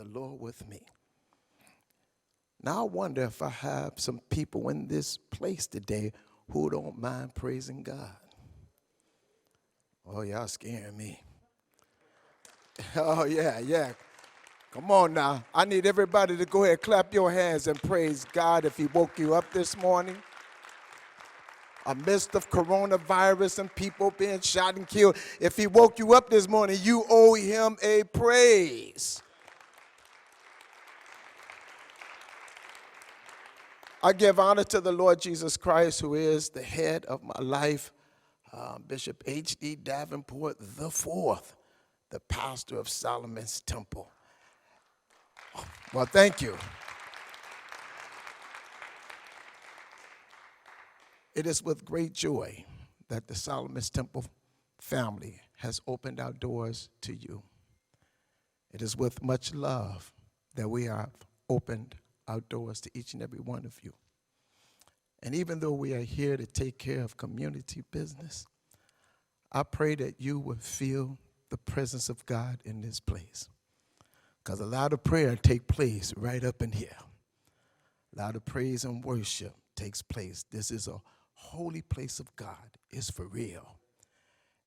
the Lord with me. Now I wonder if I have some people in this place today who don't mind praising God. Oh, y'all scaring me. Oh, yeah. Come on now. I need everybody to go ahead, clap your hands and praise God if he woke you up this morning. Amidst of coronavirus and people being shot and killed, if he woke you up this morning, you owe him a praise. I give honor to the Lord Jesus Christ, who is the head of my life, Bishop H.D. Davenport IV, the pastor of Solomon's Temple. Well, thank you. It is with great joy that the Solomon's Temple family has opened our doors to you. It is with much love that we have opened our doors to each and every one of you. And even though we are here to take care of community business, I pray that you will feel the presence of God in this place. Because a lot of prayer takes place right up in here. A lot of praise and worship takes place. This is a holy place of God. It's for real.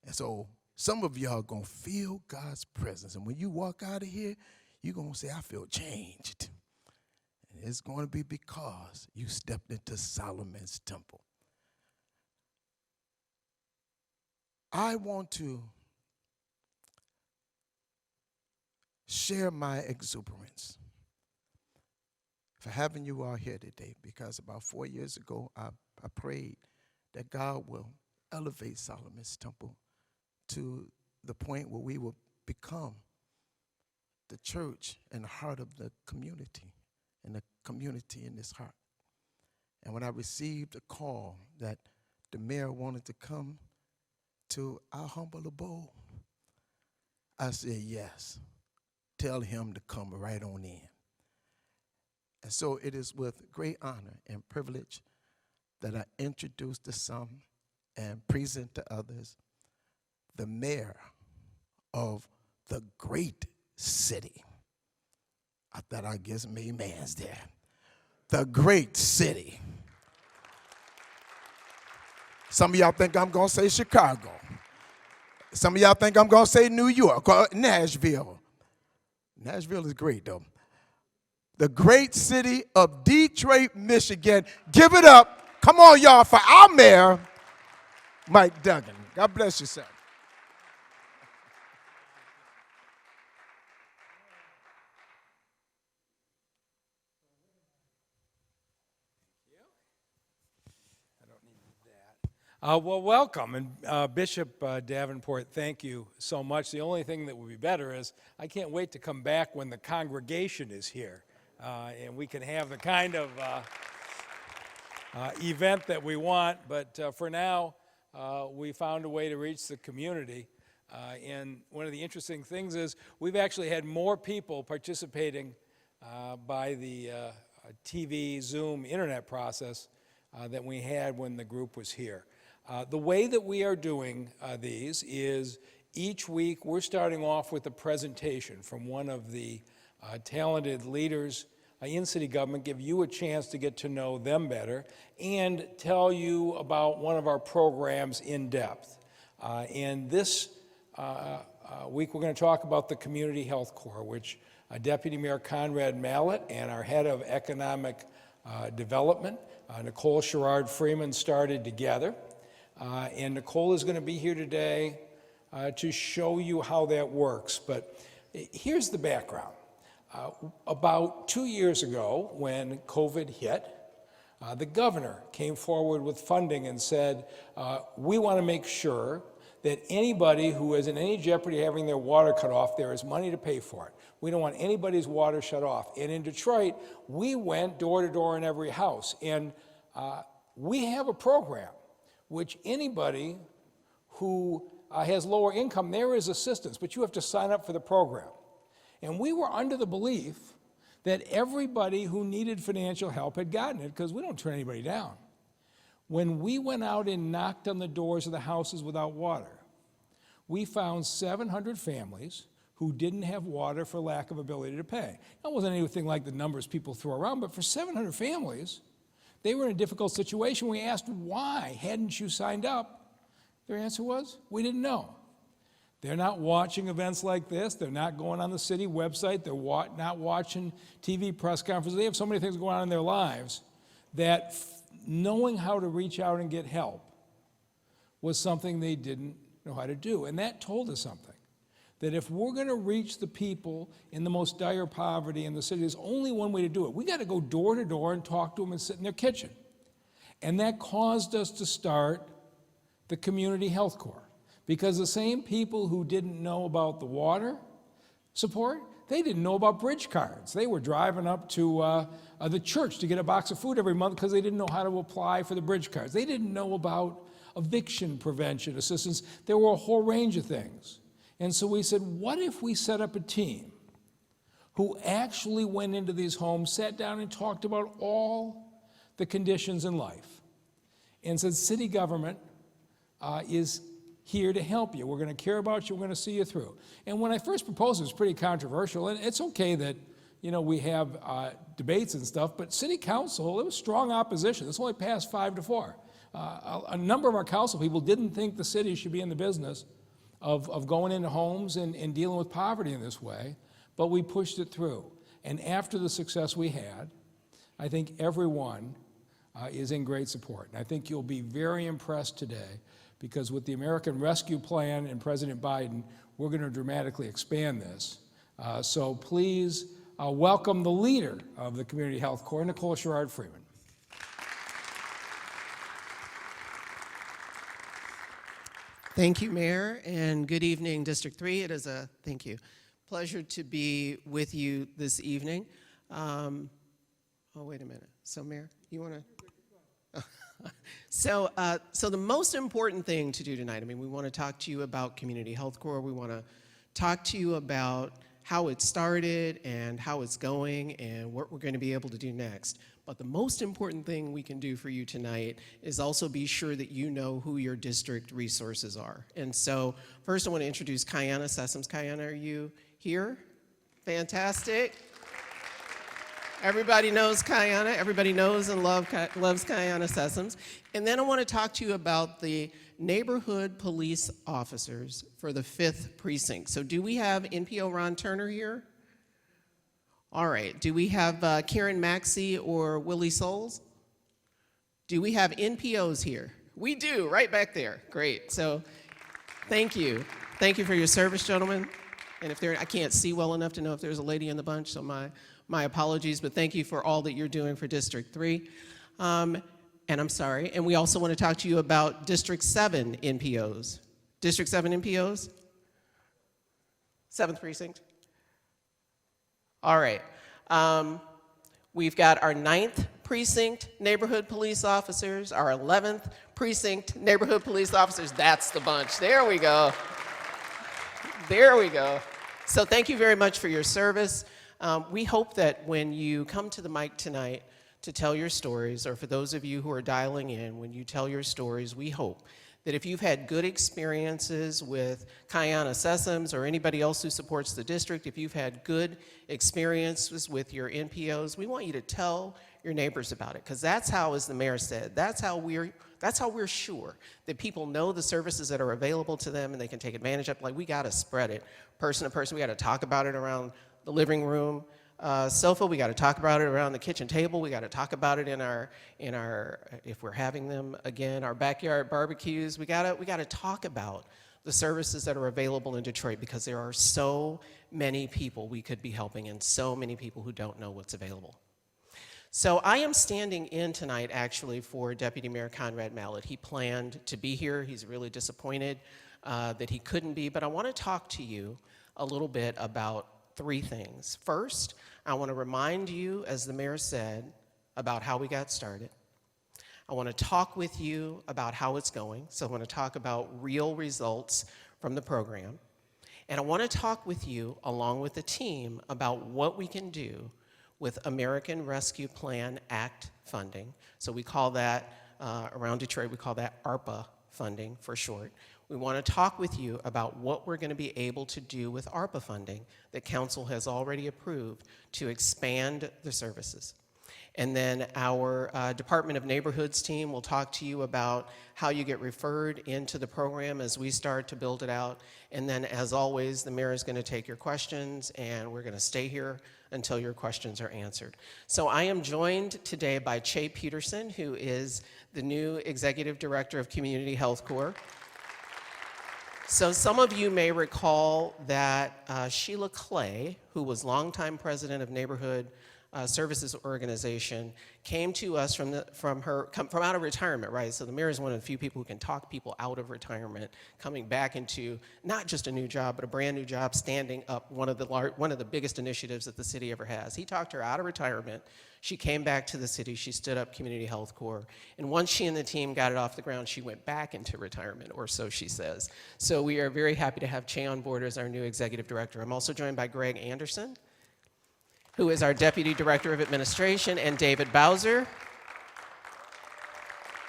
And so some of y'all are going to feel God's presence. And when you walk out of here, you're going to say, I feel changed. And it's going to be because you stepped into Solomon's Temple. I want to share my exuberance for having you all here today, because about 4 years ago, I prayed that God will elevate Solomon's Temple to the point where we will become the church in the heart of the community, and the community in this heart. And when I received a call that the mayor wanted to come to our humble abode, I said, yes, tell him to come right on in. And so it is with great honor and privilege that I introduce to some and present to others the mayor of the great city. I thought I'd get some amens there. The great city. Some of y'all think I'm going to say Chicago. Some of y'all think I'm going to say New York or Nashville. Nashville is great, though. The great city of Detroit, Michigan. Give it up. Come on, y'all, for our mayor, Mike Duggan. God bless you, sir. Well, welcome, and Bishop Davenport, thank you so much. The only thing that would be better is I can't wait to come back when the congregation is here, and we can have the kind of event that we want. But for now, we found a way to reach the community. And one of the interesting things is we've actually had more people participating by the TV, Zoom, internet process than we had when the group was here. The way that we are doing these is each week we're starting off with a presentation from one of the talented leaders in city government, give you a chance to get to know them better, and tell you about one of our programs in depth. And this week we're going to talk about the Community Health Corps, which Deputy Mayor Conrad Mallett and our head of economic development, Nicole Sherrard-Freeman, started together. And Nicole is going to be here today to show you how that works. But here's the background. About 2 years ago, when COVID hit, the governor came forward with funding and said, we want to make sure that anybody who is in any jeopardy of having their water cut off, there is money to pay for it. We don't want anybody's water shut off. And in Detroit, we went door to door in every house. And we have a program which anybody who has lower income, there is assistance, but you have to sign up for the program. And we were under the belief that everybody who needed financial help had gotten it, because we don't turn anybody down. When we went out and knocked on the doors of the houses without water, we found 700 families who who didn't have water for lack of ability to pay. That wasn't anything like the numbers people throw around, but for 700 families, they were in a difficult situation. We asked, why hadn't you signed up? Their answer was, we didn't know. They're not watching events like this. They're not going on the city website. They're not watching TV press conferences. They have so many things going on in their lives that knowing how to reach out and get help was something they didn't know how to do. And that told us something, that if we're going to reach the people in the most dire poverty in the city, there's only one way to do it. We got to go door to door and talk to them and sit in their kitchen. And that caused us to start the Community Health Corps, because the same people who didn't know about the water support, they didn't know about bridge cards. They were driving up to the church to get a box of food every month because they didn't know how to apply for the bridge cards. They didn't know about eviction prevention assistance. There were a whole range of things. And so we said, what if we set up a team who actually went into these homes, sat down and talked about all the conditions in life, and said, city government is here to help you. We're going to care about you. We're going to see you through. And when I first proposed it was pretty controversial, and it's okay that we have debates and stuff, but city council, there was strong opposition. This only passed 5-4. A number of our council people didn't think the city should be in the business of going into homes and dealing with poverty in this way, but we pushed it through. And after the success we had, I think everyone is in great support. And I think you'll be very impressed today, because with the American Rescue Plan and President Biden, we're going to dramatically expand this. So please welcome the leader of the Community Health Corps, Nicole Sherrard-Freeman. Thank you, Mayor, and good evening, District 3. It is a, thank you, pleasure to be with you this evening. Oh, wait a minute. So, Mayor, you want to? So the most important thing to do tonight, we want to talk to you about Community Health Corps. We want to talk to you about how it started and how it's going and what we're going to be able to do next. But the most important thing we can do for you tonight is also be sure that you know who your district resources are. And so first I want to introduce Kiana Sessoms. Kiana, are you here? Fantastic. Everybody knows Kiana. Everybody knows and loves Kiana Sessoms. And then I want to talk to you about the neighborhood police officers for the 5th precinct. So do we have NPO Ron Turner here? All right. Do we have Karen Maxey or Willie Souls? Do we have NPOs here? We do, right back there. Great. So thank you. Thank you for your service, gentlemen. And if there, I can't see well enough to know if there's a lady in the bunch, so my apologies, but thank you for all that you're doing for District 3. And I'm sorry. And we also want to talk to you about District 7 NPOs. District 7 NPOs? 7th precinct? All right. We've got our 9th precinct neighborhood police officers, our 11th precinct neighborhood police officers. That's the bunch. There we go. There we go. So thank you very much for your service. We hope that when you come to the mic tonight to tell your stories, or for those of you who are dialing in, when you tell your stories, we hope that if you've had good experiences with Kiana Sessoms or anybody else who supports the district, if you've had good experiences with your NPOs, we want you to tell your neighbors about it, because that's how, as the mayor said, that's how we're sure that people know the services that are available to them and they can take advantage of. Like, we got to spread it person to person. We got to talk about it around the living room sofa. We got to talk about it around the kitchen table. We got to talk about it in our if we're having them again, our backyard barbecues. We got to talk about the services that are available in Detroit, because there are so many people we could be helping and so many people who don't know what's available. So I am standing in tonight actually for Deputy Mayor Conrad Mallett. He planned to be here. He's really disappointed that he couldn't be, but I want to talk to you a little bit about 3 things. First, I want to remind you, as the mayor said, about how we got started. I want to talk with you about how it's going. So I want to talk about real results from the program. And I want to talk with you, along with the team, about what we can do with American Rescue Plan Act funding. So we call that, around Detroit, we call that ARPA funding for short. We want to talk with you about what we're going to be able to do with ARPA funding that Council has already approved to expand the services. And then our Department of Neighborhoods team will talk to you about how you get referred into the program as we start to build it out. And then, as always, the mayor is going to take your questions, and we're going to stay here until your questions are answered. So I am joined today by Che Peterson, who is the new Executive Director of Community Health Corps. So some of you may recall that Sheila Clay, who was longtime president of Neighborhood Services Organization, came to us from out of retirement, right? So the mayor is one of the few people who can talk people out of retirement, coming back into not just a new job, but a brand new job, standing up one of the biggest initiatives that the city ever has. He talked her out of retirement. She came back to the city. She stood up Community Health Corps. And once she and the team got it off the ground, she went back into retirement, or so she says. So we are very happy to have Che on board as our new executive director. I'm also joined by Greg Anderson, who is our Deputy Director of Administration, and David Bowser,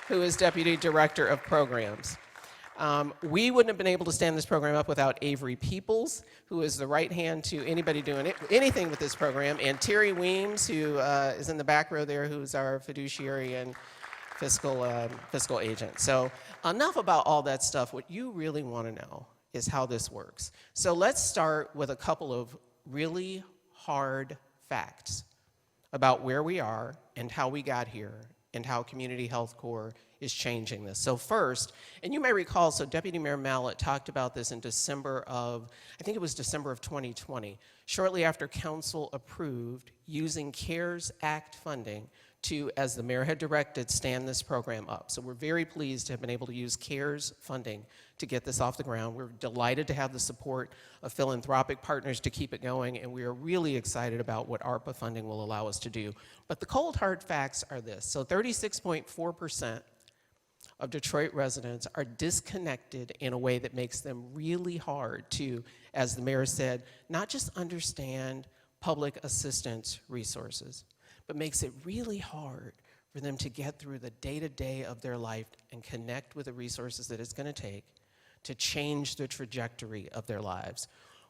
who is Deputy Director of Programs. We wouldn't have been able to stand this program up without Avery Peoples, who is the right hand to anybody doing anything with this program, and Terry Weems, who is in the back row there, who's our fiduciary and fiscal agent. So enough about all that stuff. What you really want to know is how this works. So let's start with a couple of really hard facts about where we are and how we got here and how Community Health Corps is changing this. So first, and you may recall, so Deputy Mayor Mallett talked about this in December of 2020, shortly after Council approved using CARES Act funding to, as the mayor had directed, stand this program up. So we're very pleased to have been able to use CARES funding to get this off the ground. We're delighted to have the support of philanthropic partners to keep it going, and we are really excited about what ARPA funding will allow us to do. But the cold hard facts are this. So 36.4% of Detroit residents are disconnected in a way that makes them really hard to, as the mayor said, not just understand public assistance resources, but makes it really hard for them to get through the day-to-day of their life and connect with the resources that it's going to take to change the trajectory of their lives.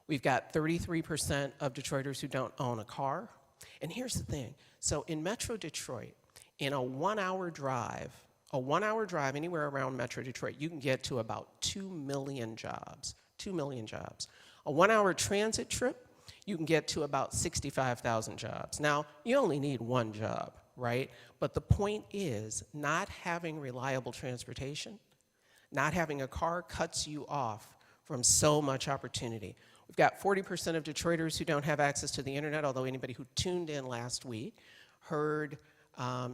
We've got 33% of Detroiters who don't own a car. And here's the thing. So in Metro Detroit, in a one-hour drive anywhere around Metro Detroit, you can get to about 2 million jobs, 2 million jobs. A one-hour transit trip, you can get to about 65,000 jobs. Now, you only need one job, right? But the point is, not having reliable transportation, not having a car cuts you off from so much opportunity. We've got 40% of Detroiters who don't have access to the internet, although anybody who tuned in last week heard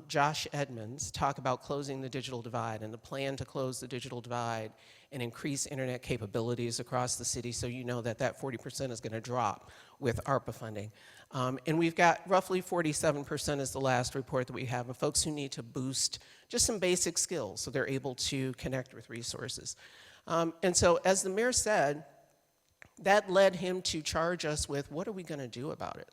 Josh Edmonds talk about closing the digital divide and the plan to close the digital divide and increase internet capabilities across the city, so you know that 40% is going to drop with ARPA funding. And we've got roughly 47% is the last report that we have of folks who need to boost just some basic skills so they're able to connect with resources. And so, as the mayor said, that led him to charge us with, what are we going to do about it?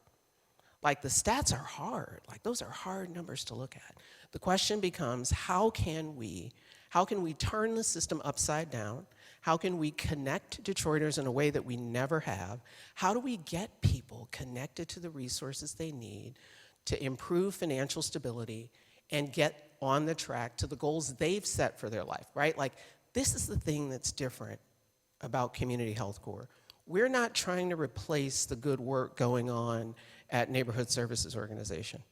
Like, the stats are hard. Like, those are hard numbers to look at. The question becomes, how can we turn the system upside down? How can we connect Detroiters in a way that we never have? How do we get people connected to the resources they need to improve financial stability and get on the track to the goals they've set for their life, right? Like, this is the thing that's different about Community Health Corps. We're not trying to replace the good work going on at Neighborhood Services Organization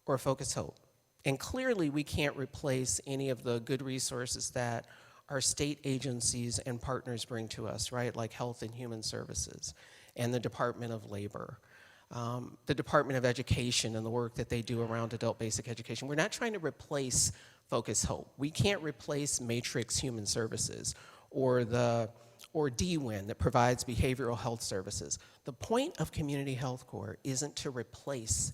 or Focus Hope. And clearly, we can't replace any of the good resources that our state agencies and partners bring to us, right? Like Health and Human Services and the Department of Labor, the Department of Education and the work that they do around adult basic education. We're not trying to replace Focus Hope. We can't replace Matrix Human Services or DWIN that provides behavioral health services. The point of Community Health Corps isn't to replace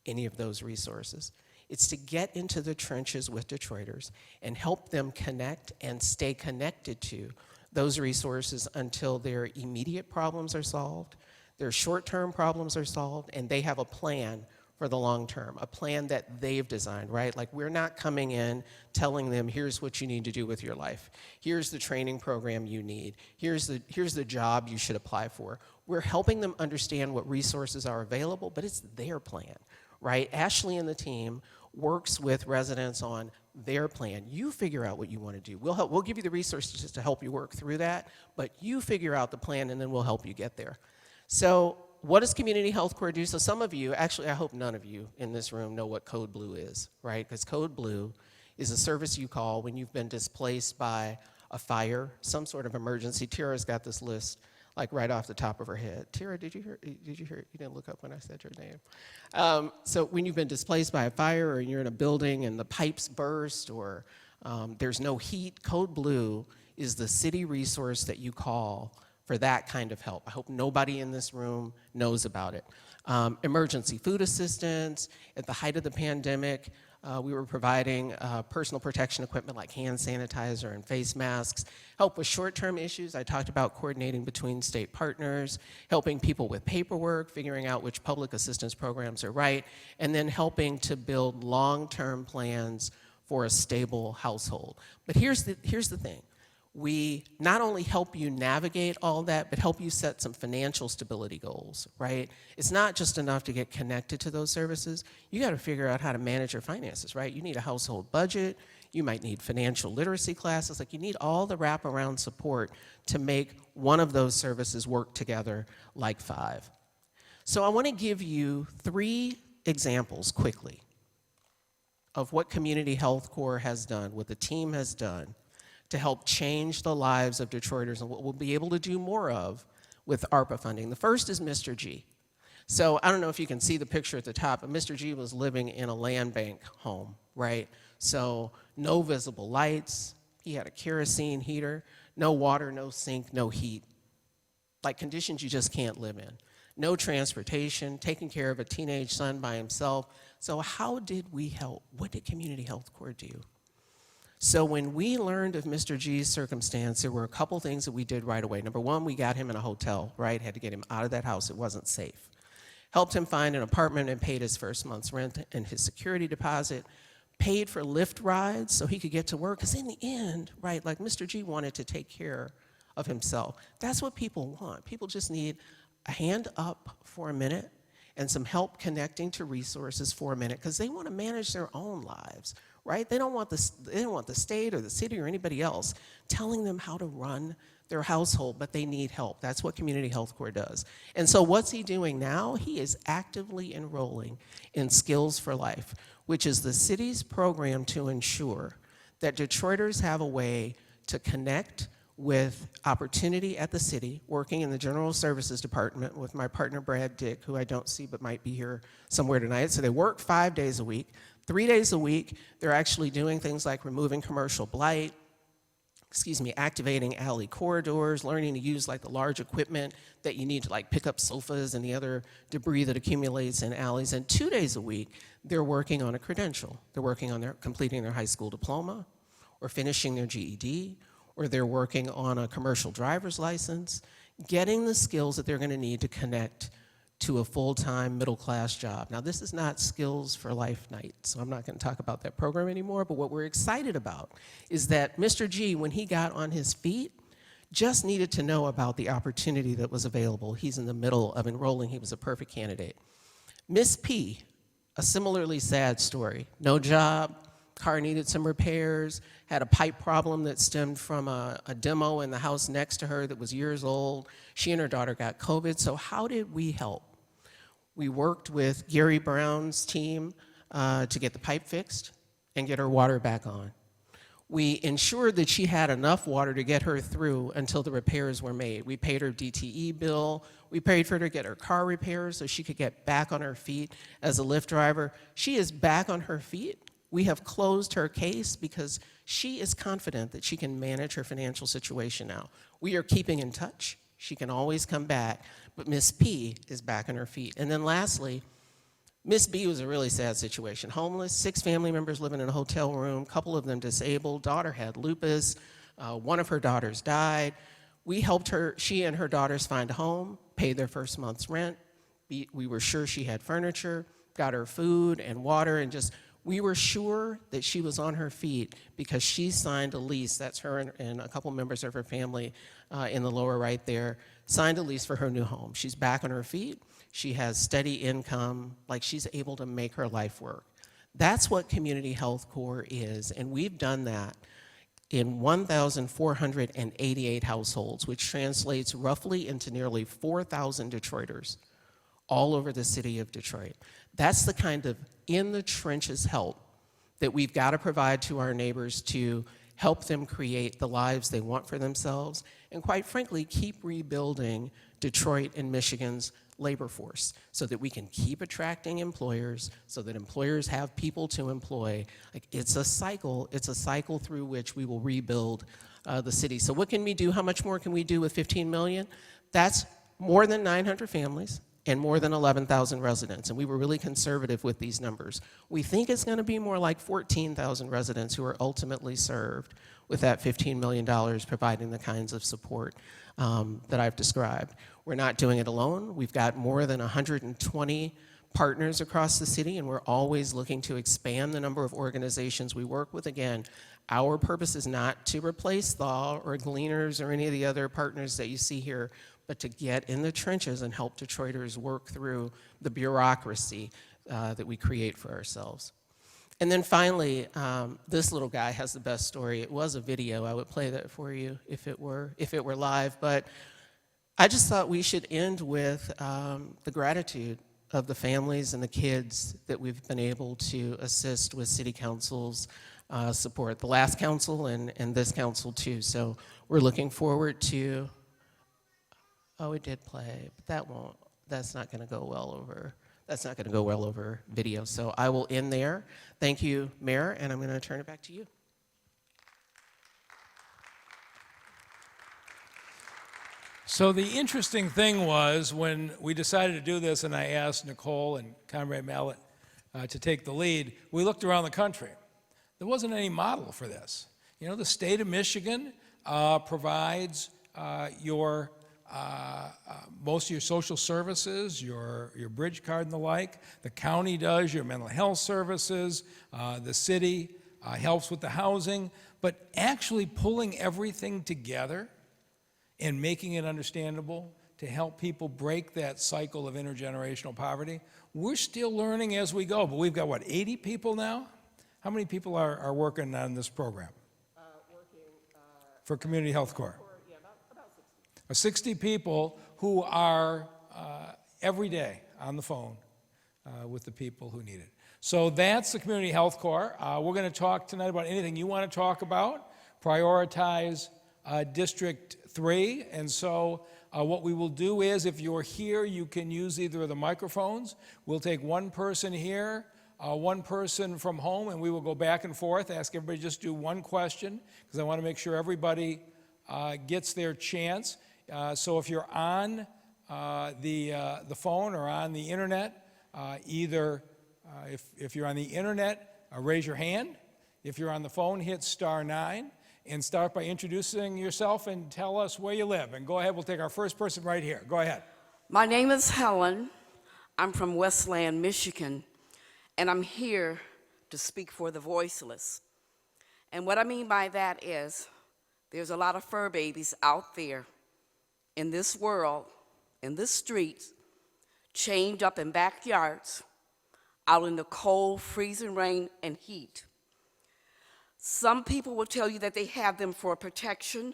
any of those resources. It's to get into the trenches with Detroiters and help them connect and stay connected to those resources until their immediate problems are solved, their short-term problems are solved, and they have a plan for the long term, a plan that they've designed, right? Like, we're not coming in telling them, here's what you need to do with your life. Here's the training program you need. Here's the job you should apply for. We're helping them understand what resources are available, but it's their plan, right? Ashley and the team works with residents on their plan. You figure out what you want to do. We'll give you the resources to help you work through that, but you figure out the plan and then we'll help you get there. So what does Community Health Corps do? So some of you, actually I hope none of you in this room know what Code Blue is, right? Because Code Blue is a service you call when you've been displaced by a fire, some sort of emergency. Tira's got this list like right off the top of her head. Tira, did you hear? You didn't look up when I said your name. So when you've been displaced by a fire or you're in a building and the pipes burst or there's no heat, Code Blue is the city resource that you call for that kind of help. I hope nobody in this room knows about it. Emergency food assistance. At the height of the pandemic, we were providing personal protection equipment like hand sanitizer and face masks, help with short-term issues. I talked about coordinating between state partners, helping people with paperwork, figuring out which public assistance programs are right, and then helping to build long-term plans for a stable household. But here's the thing. We not only help you navigate all that, but help you set some financial stability goals, right? It's not just enough to get connected to those services. You got to figure out how to manage your finances, right? You need a household budget. You might need financial literacy classes. Like, you need all the wraparound support to make one of those services work together like five. So I want to give you 3 examples quickly of what Community Health Corps has done, what the team has done, to help change the lives of Detroiters and what we'll be able to do more of with ARPA funding. The first is Mr. G. So I don't know if you can see the picture at the top, but Mr. G was living in a land bank home, right? So no visible lights, he had a kerosene heater, no water, no sink, no heat. Like conditions you just can't live in. No transportation, taking care of a teenage son by himself. So how did we help? What did Community Health Corps do? So when we learned of Mr. G's circumstance, there were a couple things that we did right away. Number one, we got him in a hotel, right? Had to get him out of that house. It wasn't safe. Helped him find an apartment and paid his first month's rent and his security deposit. Paid for Lyft rides so he could get to work. Because in the end, right, like Mr. G wanted to take care of himself. That's what people want. People just need a hand up for a minute and some help connecting to resources for a minute because they want to manage their own lives, right? They don't want the state or the city or anybody else telling them how to run their household, but they need help. That's what Community Health Corps does. And so what's he doing now? He is actively enrolling in Skills for Life, which is the city's program to ensure that Detroiters have a way to connect with opportunity at the city, working in the General Services Department with my partner Brad Dick, who I don't see but might be here somewhere tonight. So they work 5 days a week. 3 days a week, they're actually doing things like removing commercial blight, activating alley corridors, learning to use like the large equipment that you need to like pick up sofas and the other debris that accumulates in alleys. And 2 days a week, they're working on a credential. They're working on completing their high school diploma or finishing their GED, or they're working on a commercial driver's license, getting the skills that they're gonna need to connect to a full-time middle-class job. Now, this is not Skills for Life night, so I'm not gonna talk about that program anymore, but what we're excited about is that Mr. G, when he got on his feet, just needed to know about the opportunity that was available. He's in the middle of enrolling. He was a perfect candidate. Miss P, a similarly sad story. No job, car needed some repairs, had a pipe problem that stemmed from a demo in the house next to her that was years old. She and her daughter got COVID, so how did we help? We worked with Gary Brown's team to get the pipe fixed and get her water back on. We ensured that she had enough water to get her through until the repairs were made. We paid her DTE bill. We paid for her to get her car repaired so she could get back on her feet as a Lyft driver. She is back on her feet. We have closed her case because she is confident that she can manage her financial situation now. We are keeping in touch. She can always come back, but Miss P is back on her feet. And then lastly, Miss B was a really sad situation. Homeless, 6 family members living in a hotel room, a couple of them disabled, daughter had lupus, one of her daughters died. We helped her, she and her daughters find a home, paid their first month's rent. We were sure she had furniture, got her food and water, and just, we were sure that she was on her feet because she signed a lease. That's her and a couple members of her family in the lower right there, signed a lease for her new home. She's back on her feet. She has steady income, like she's able to make her life work. That's what Community Health Corps is, and we've done that in 1,488 households, which translates roughly into nearly 4,000 Detroiters all over the city of Detroit. That's the kind of in-the-trenches help that we've got to provide to our neighbors to help them create the lives they want for themselves, and quite frankly, keep rebuilding Detroit and Michigan's labor force so that we can keep attracting employers, so that employers have people to employ. Like, it's a cycle through which we will rebuild the city. So what can we do? How much more can we do with 15 million? That's more than 900 families and more than 11,000 residents, and we were really conservative with these numbers. We think it's gonna be more like 14,000 residents who are ultimately served with that $15 million providing the kinds of support that I've described. We're not doing it alone. We've got more than 120 partners across the city, and we're always looking to expand the number of organizations we work with. Again, our purpose is not to replace Thaw or Gleaners or any of the other partners that you see here, but to get in the trenches and help Detroiters work through the bureaucracy that we create for ourselves. And then finally, this little guy has the best story. It was a video. I would play that for you if it were live, but I just thought we should end with the gratitude of the families and the kids that we've been able to assist with City Council's support, the last council and this council too. So we're looking forward to, oh, it did play, but that's not gonna go well over video. So I will end there. Thank you, Mayor, and I'm gonna turn it back to you. So the interesting thing was when we decided to do this and I asked Nicole and Comrade Mallett to take the lead, we looked around the country. There wasn't any model for this. You know, the state of Michigan provides most of your social services, your bridge card and the like. The county does your mental health services. The city helps with the housing. But actually pulling everything together and making it understandable to help people break that cycle of intergenerational poverty, we're still learning as we go. But we've got, what, 80 people now? How many people are working on this program? For Community Health Corps? Yeah, about 60. 60 people who are every day on the phone with the people who need it. So that's the Community Health Corps. We're going to talk tonight about anything you want to talk about. Prioritize District 3. And so what we will do is, if you're here, you can use either of the microphones. We'll take one person here, one person from home, and we will go back and forth, ask everybody to just do one question, because I want to make sure everybody gets their chance. So if you're on the phone or on the internet, if you're on the internet, raise your hand. If you're on the phone, hit *9 and start by introducing yourself and tell us where you live. And go ahead, we'll take our first person right here. Go ahead. My name is Helen. I'm from Westland, Michigan, and I'm here to speak for the voiceless. And what I mean by that is there's a lot of fur babies out there in this world, in the streets, chained up in backyards, out in the cold, freezing rain and heat. Some people will tell you that they have them for protection.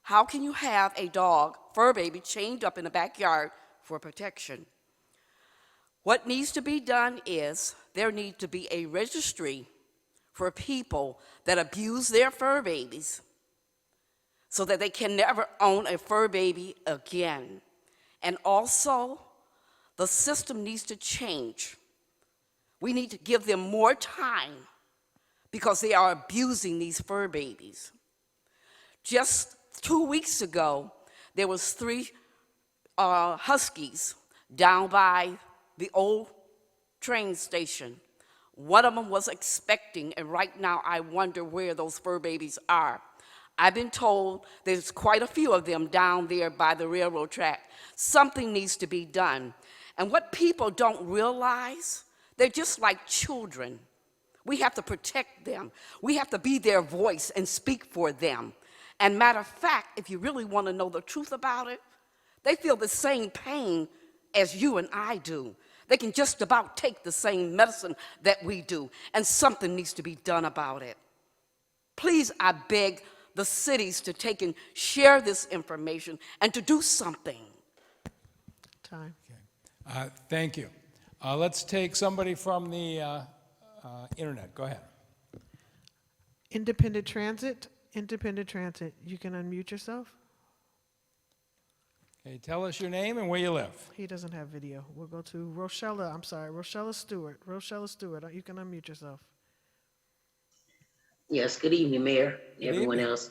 How can you have a dog, fur baby, chained up in the backyard for protection? What needs to be done is there needs to be a registry for people that abuse their fur babies so that they can never own a fur baby again. And also, the system needs to change. We need to give them more time because they are abusing these fur babies. Just 2 weeks ago, there was 3 huskies down by the old train station. One of them was expecting, and right now I wonder where those fur babies are. I've been told there's quite a few of them down there by the railroad track. Something needs to be done. And what people don't realize, They're just like children. We have to protect them. We have to be their voice and speak for them. And matter of fact, if you really want to know the truth about it, they feel the same pain as you and I do. They can just about take the same medicine that we do, and something needs to be done about it. Please, I beg the cities to take and share this information and to do something. Time. Thank you. Let's take somebody from the internet. Go ahead. Independent Transit, you can unmute yourself. Okay, tell us your name and where you live. He doesn't have video. We'll go to Rochella Stewart. You can unmute yourself. Yes, good evening, Mayor, Good everyone evening. else.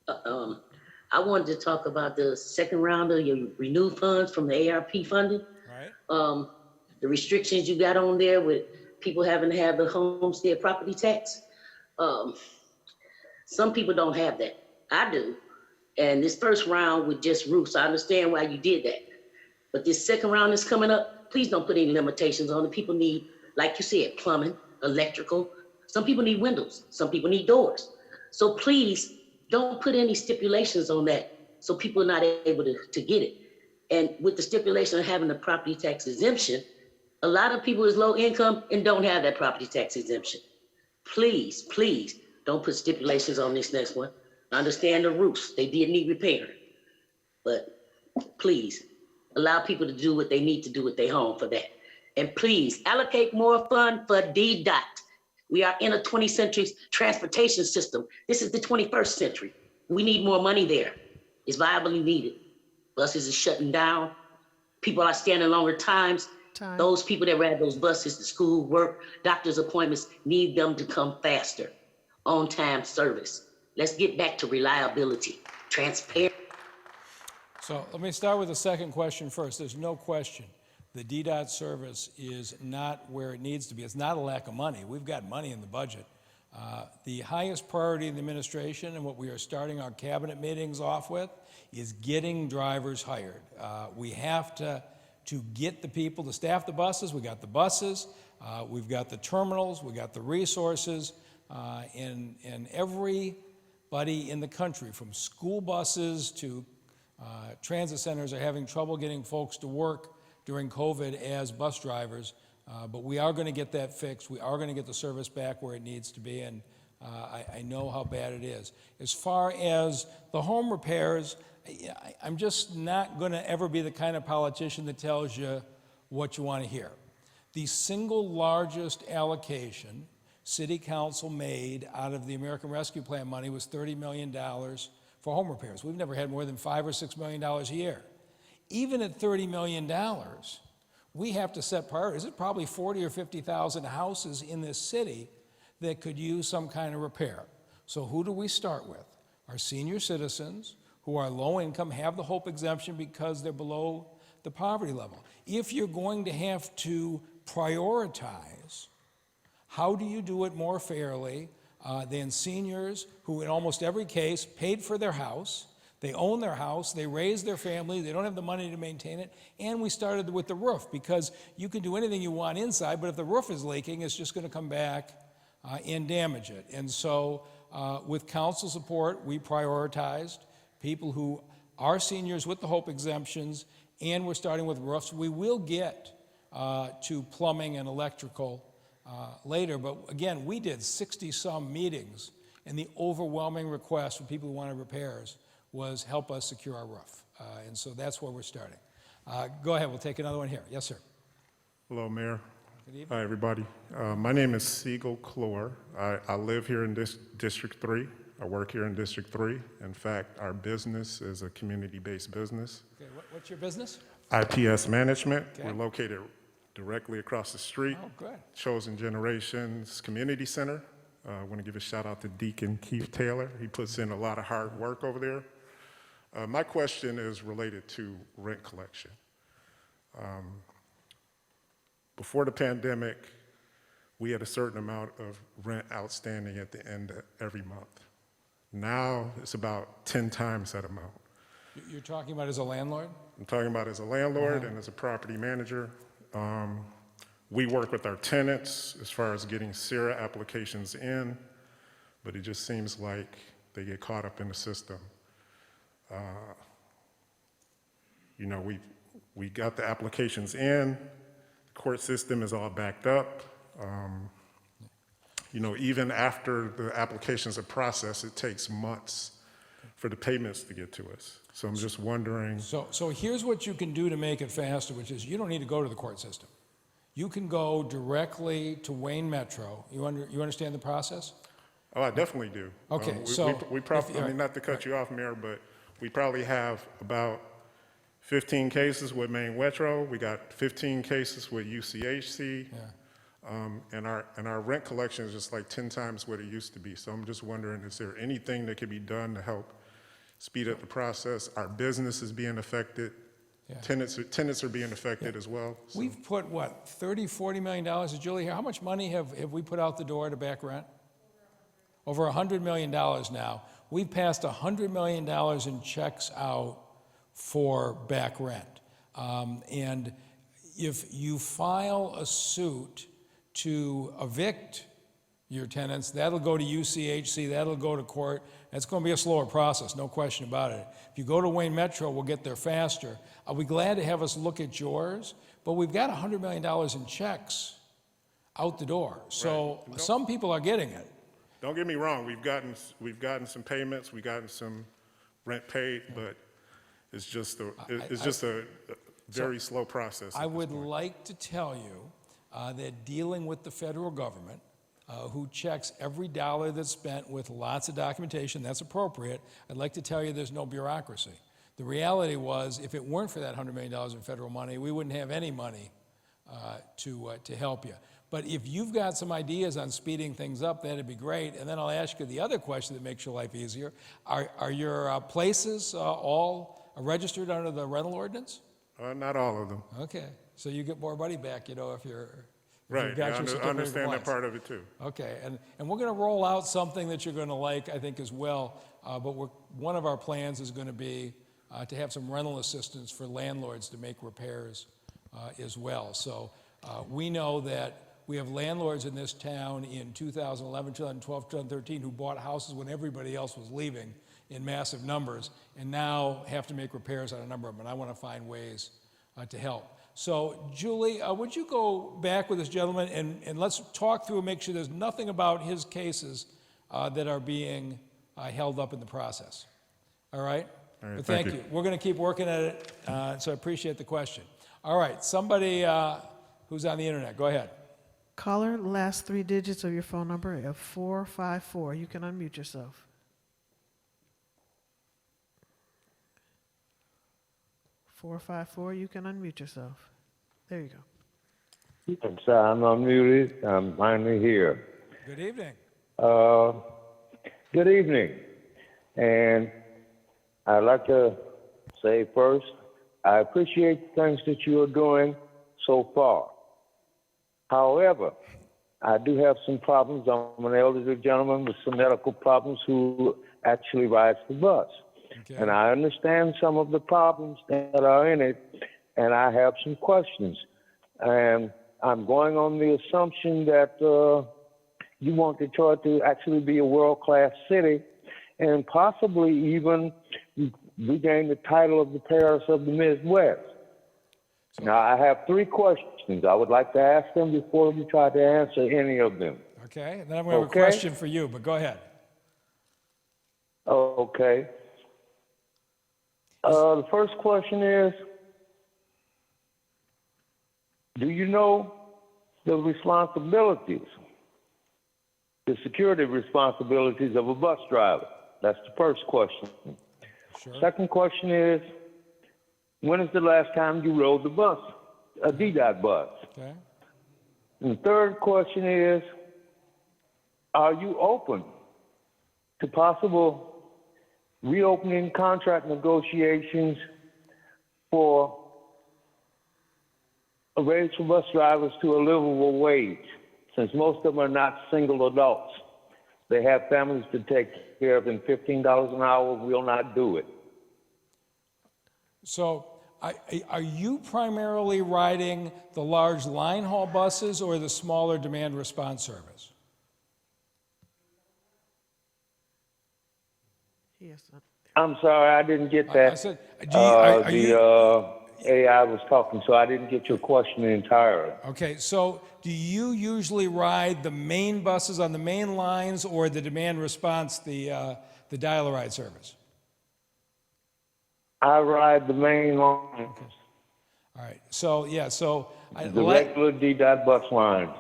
I wanted to talk about the second round of your renewed funds from the ARP funding. Right. The restrictions you got on there with people having to have the homestead property tax. Some people don't have that. I do. And this first round with just roofs, I understand why you did that. But this second round is coming up, please don't put any limitations on it. People need, like you said, plumbing, electrical. Some people need windows. Some people need doors. So please don't put any stipulations on that so people are not able to get it. And with the stipulation of having the property tax exemption, a lot of people is low income and don't have that property tax exemption. Please, please don't put stipulations on this next one. I understand the roofs, they did need repairing, but please allow people to do what they need to do with their home for that. And please allocate more fund for DDOT. We are in a 20th century transportation system. This is the 21st century. We need more money there. It's viably needed. Buses are shutting down. People are standing longer times. Time. Those people that ride those buses to school, work, doctor's appointments, need them to come faster. On-time service. Let's get back to reliability, transparency. So let me start with the second question first. There's no question the DDOT service is not where it needs to be. It's not a lack of money. We've got money in the budget. The highest priority in the administration and what we are starting our cabinet meetings off with is getting drivers hired. We have to get the people to staff the buses. We got the buses, we've got the terminals, we got the resources, and everybody in the country, from school buses to transit centers, are having trouble getting folks to work during COVID as bus drivers. But we are going to get that fixed. We are going to get the service back where it needs to be, and I know how bad it is. As far as the home repairs, I'm just not going to ever be the kind of politician that tells you what you want to hear. The single largest allocation City Council made out of the American Rescue Plan money was $30 million for home repairs. We've never had more than $5 or $6 million a year. Even at $30 million, we have to set priorities. There's probably 40 or 50,000 houses in this city that could use some kind of repair. So who do we start with? Our senior citizens who are low income, have the HOPE exemption because they're below the poverty level. If you're going to have to prioritize, how do you do it more fairly than seniors who in almost every case paid for their house, they own their house, they raise their family, they don't have the money to maintain it, and we started with the roof, because you can do anything you want inside, but if the roof is leaking, it's just going to come back and damage it. And so with council support, we prioritized people who are seniors with the HOPE exemptions, and we're starting with roofs. We will get to plumbing and electrical later, but again, we did 60-some meetings, and the overwhelming request from people who wanted repairs was help us secure our roof. And so that's where we're starting. Go ahead, we'll take another one here. Yes, sir. Hello, Mayor. Good evening. Hi, everybody. My name is Siegel Clore. I live here in District 3. I work here in District 3. In fact, our business is a community-based business. Okay, what's your business? IPS Management. Okay. We're located directly across the street. Oh, good. Chosen Generations Community Center. I want to give a shout out to Deacon Keith Taylor. He puts in a lot of hard work over there. My question is related to rent collection. Before the pandemic, we had a certain amount of rent outstanding at the end of every month. Now it's about 10 times that amount. You're talking about as a landlord? I'm talking about as a landlord and as a property manager. we work with our tenants as far as getting SIRA applications in, but it just seems like they get caught up in the system. You know, we got the applications in, the court system is all backed up. You know, even after the applications are processed, it takes months for the payments to get to us. So I'm just wondering. So here's what you can do to make it faster, which is you don't need to go to the court system. You can go directly to Wayne Metro. You understand the process? Oh, I definitely do. Okay, we probably, I mean, not to cut you off, Mayor, but we probably have about 15 cases with Maine Metro. We got 15 cases with UCHC. Yeah. And our rent collection is just like 10 times what it used to be. So I'm just wondering, is there anything that could be done to help speed up the process? Our business is being affected. Yeah. Tenants are being affected as well. So. We've put, what, $30–40 million, is Julie here? How much money have we put out the door to back rent? Over $100 million now. We've passed $100 million in checks out for back rent. And if you file a suit to evict your tenants, that'll go to UCHC, that'll go to court. It's going to be a slower process, no question about it. If you go to Wayne Metro, we'll get there faster. I'll be glad to have us look at yours, but we've got $100 million in checks out the door. So right. Some people are getting it. Don't get me wrong, we've gotten some payments, we've gotten some rent paid, but it's just a very slow process. I would like to tell you that dealing with the federal government, who checks every dollar that's spent with lots of documentation, that's appropriate, I'd like to tell you there's no bureaucracy. The reality was, if it weren't for that $100 million in federal money, we wouldn't have any money to help you. But if you've got some ideas on speeding things up, that'd be great. And then I'll ask you the other question that makes your life easier. Are your places all registered under the rental ordinance? Not all of them. Okay, so you get more money back, you know, if you've Right, got yeah, your I understand certificate of that part of it too. Okay, and we're going to roll out something that you're going to like, I think, as well. But one of our plans is going to be to have some rental assistance for landlords to make repairs as well. So we know that we have landlords in this town in 2011, 2012, 2013 who bought houses when everybody else was leaving in massive numbers, and now have to make repairs on a number of them, and I want to find ways to help. So, Julie, would you go back with this gentleman, and let's talk through and make sure there's nothing about his cases that are being held up in the process. All right? All right, But thank thank you. you. We're going to keep working at it, so I appreciate the question. All right, somebody who's on the internet, go ahead. Caller, last 3 digits of your phone number of 454. You can unmute yourself. 454. You can unmute yourself. There you go. Yes, I'm unmuted. I'm finally here. Good evening. Good evening. And I'd like to say first, I appreciate the things that you are doing so far. However, I do have some problems. I'm an elderly gentleman with some medical problems who actually rides the bus. Okay. And I understand some of the problems that are in it, and I have some questions. And I'm going on the assumption that you want Detroit to actually be a world-class city and possibly even regain the title of the Paris of the Midwest. Now, I have 3 questions. I would like to ask them before you try to answer any of them. Okay, and then I'm going to have a Okay. question for you, but go ahead. Okay. The first question is, do you know the responsibilities, the security responsibilities of a bus driver? That's the first question. Sure. Second question is, when is the last time you rode the bus, a DDOT bus? Okay. And the third question is, are you open to possible reopening contract negotiations for a raise for bus drivers to a livable wage, since most of them are not single adults? They have families to take care of, and $15 an hour will not do it. So Are you primarily riding the large line haul buses or the smaller demand response service? Yes. I'm sorry, I didn't get that. I said, are you, AI was talking, so I didn't get your question entirely. okay, so do you usually ride the main buses on the main lines or the demand response, the dial-a-ride service? I ride the main line, All right, so, yeah, so. the regular D-Dot bus lines.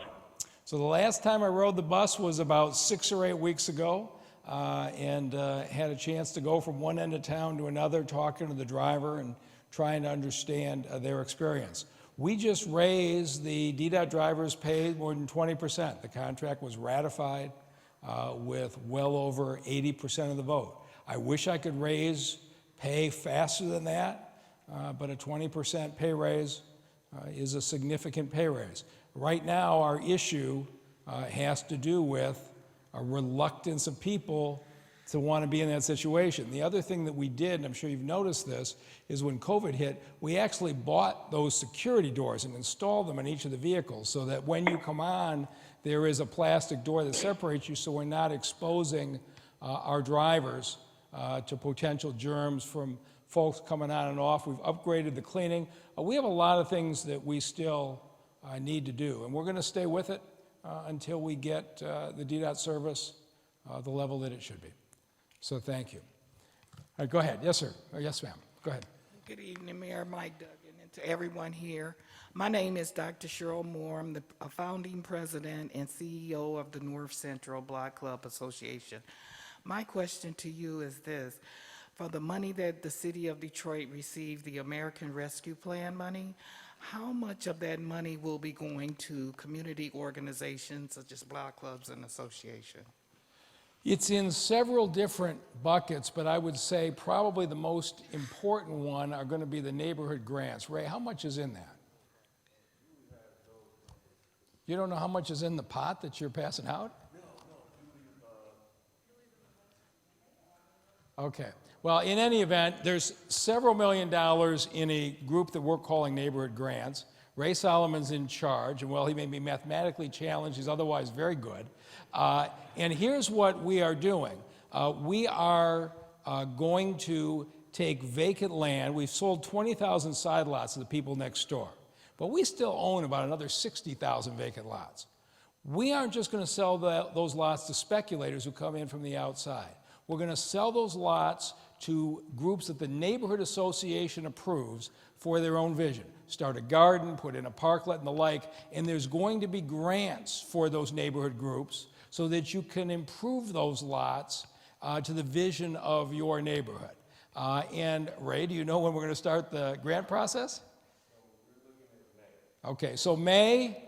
So the last time I rode the bus was about 6 or 8 weeks ago, and had a chance to go from one end of town to another, talking to the driver and trying to understand their experience. We just raised the DDOT drivers' pay more than 20%. The contract was ratified with well over 80% of the vote. I wish I could raise pay faster than that, but a 20% pay raise is a significant pay raise. Right now, our issue has to do with a reluctance of people to want to be in that situation. The other thing that we did, and I'm sure you've noticed this, is when COVID hit, we actually bought those security doors and installed them in each of the vehicles so that when you come on, there is a plastic door that separates you so we're not exposing our drivers to potential germs from folks coming on and off. We've upgraded the cleaning. We have a lot of things that we still need to do, and we're going to stay with it until we get the DDOT service the level that it should be. So thank you. All right, go ahead. Yes, sir. Or yes, ma'am. Go ahead. Good evening, Mayor Mike Duggan, and to everyone here. My name is Dr. Cheryl Moore. I'm the founding president and CEO of the North Central Block Club Association. My question to you is this. For the money that the city of Detroit received, the American Rescue Plan money, how much of that money will be going to community organizations such as block clubs and associations? It's in several different buckets, but I would say probably the most important one are going to be the neighborhood grants. Ray, how much is in that? You don't know how much is in the pot that you're passing out? Okay. Well, in any event, there's several $1 million in a group that we're calling neighborhood grants. Ray Solomon's in charge, and while he may be mathematically challenged, he's otherwise very good. And here's what we are doing. We are going to take vacant land. We've sold 20,000 side lots to the people next door, but we still own about another 60,000 vacant lots. We aren't just going to sell those lots to speculators who come in from the outside. We're going to sell those lots to groups that the neighborhood association approves for their own vision. Start a garden, put in a parklet and the like, and there's going to be grants for those neighborhood groups so that you can improve those lots to the vision of your neighborhood. And Ray, do you know when we're going to start the grant process? Okay, so May,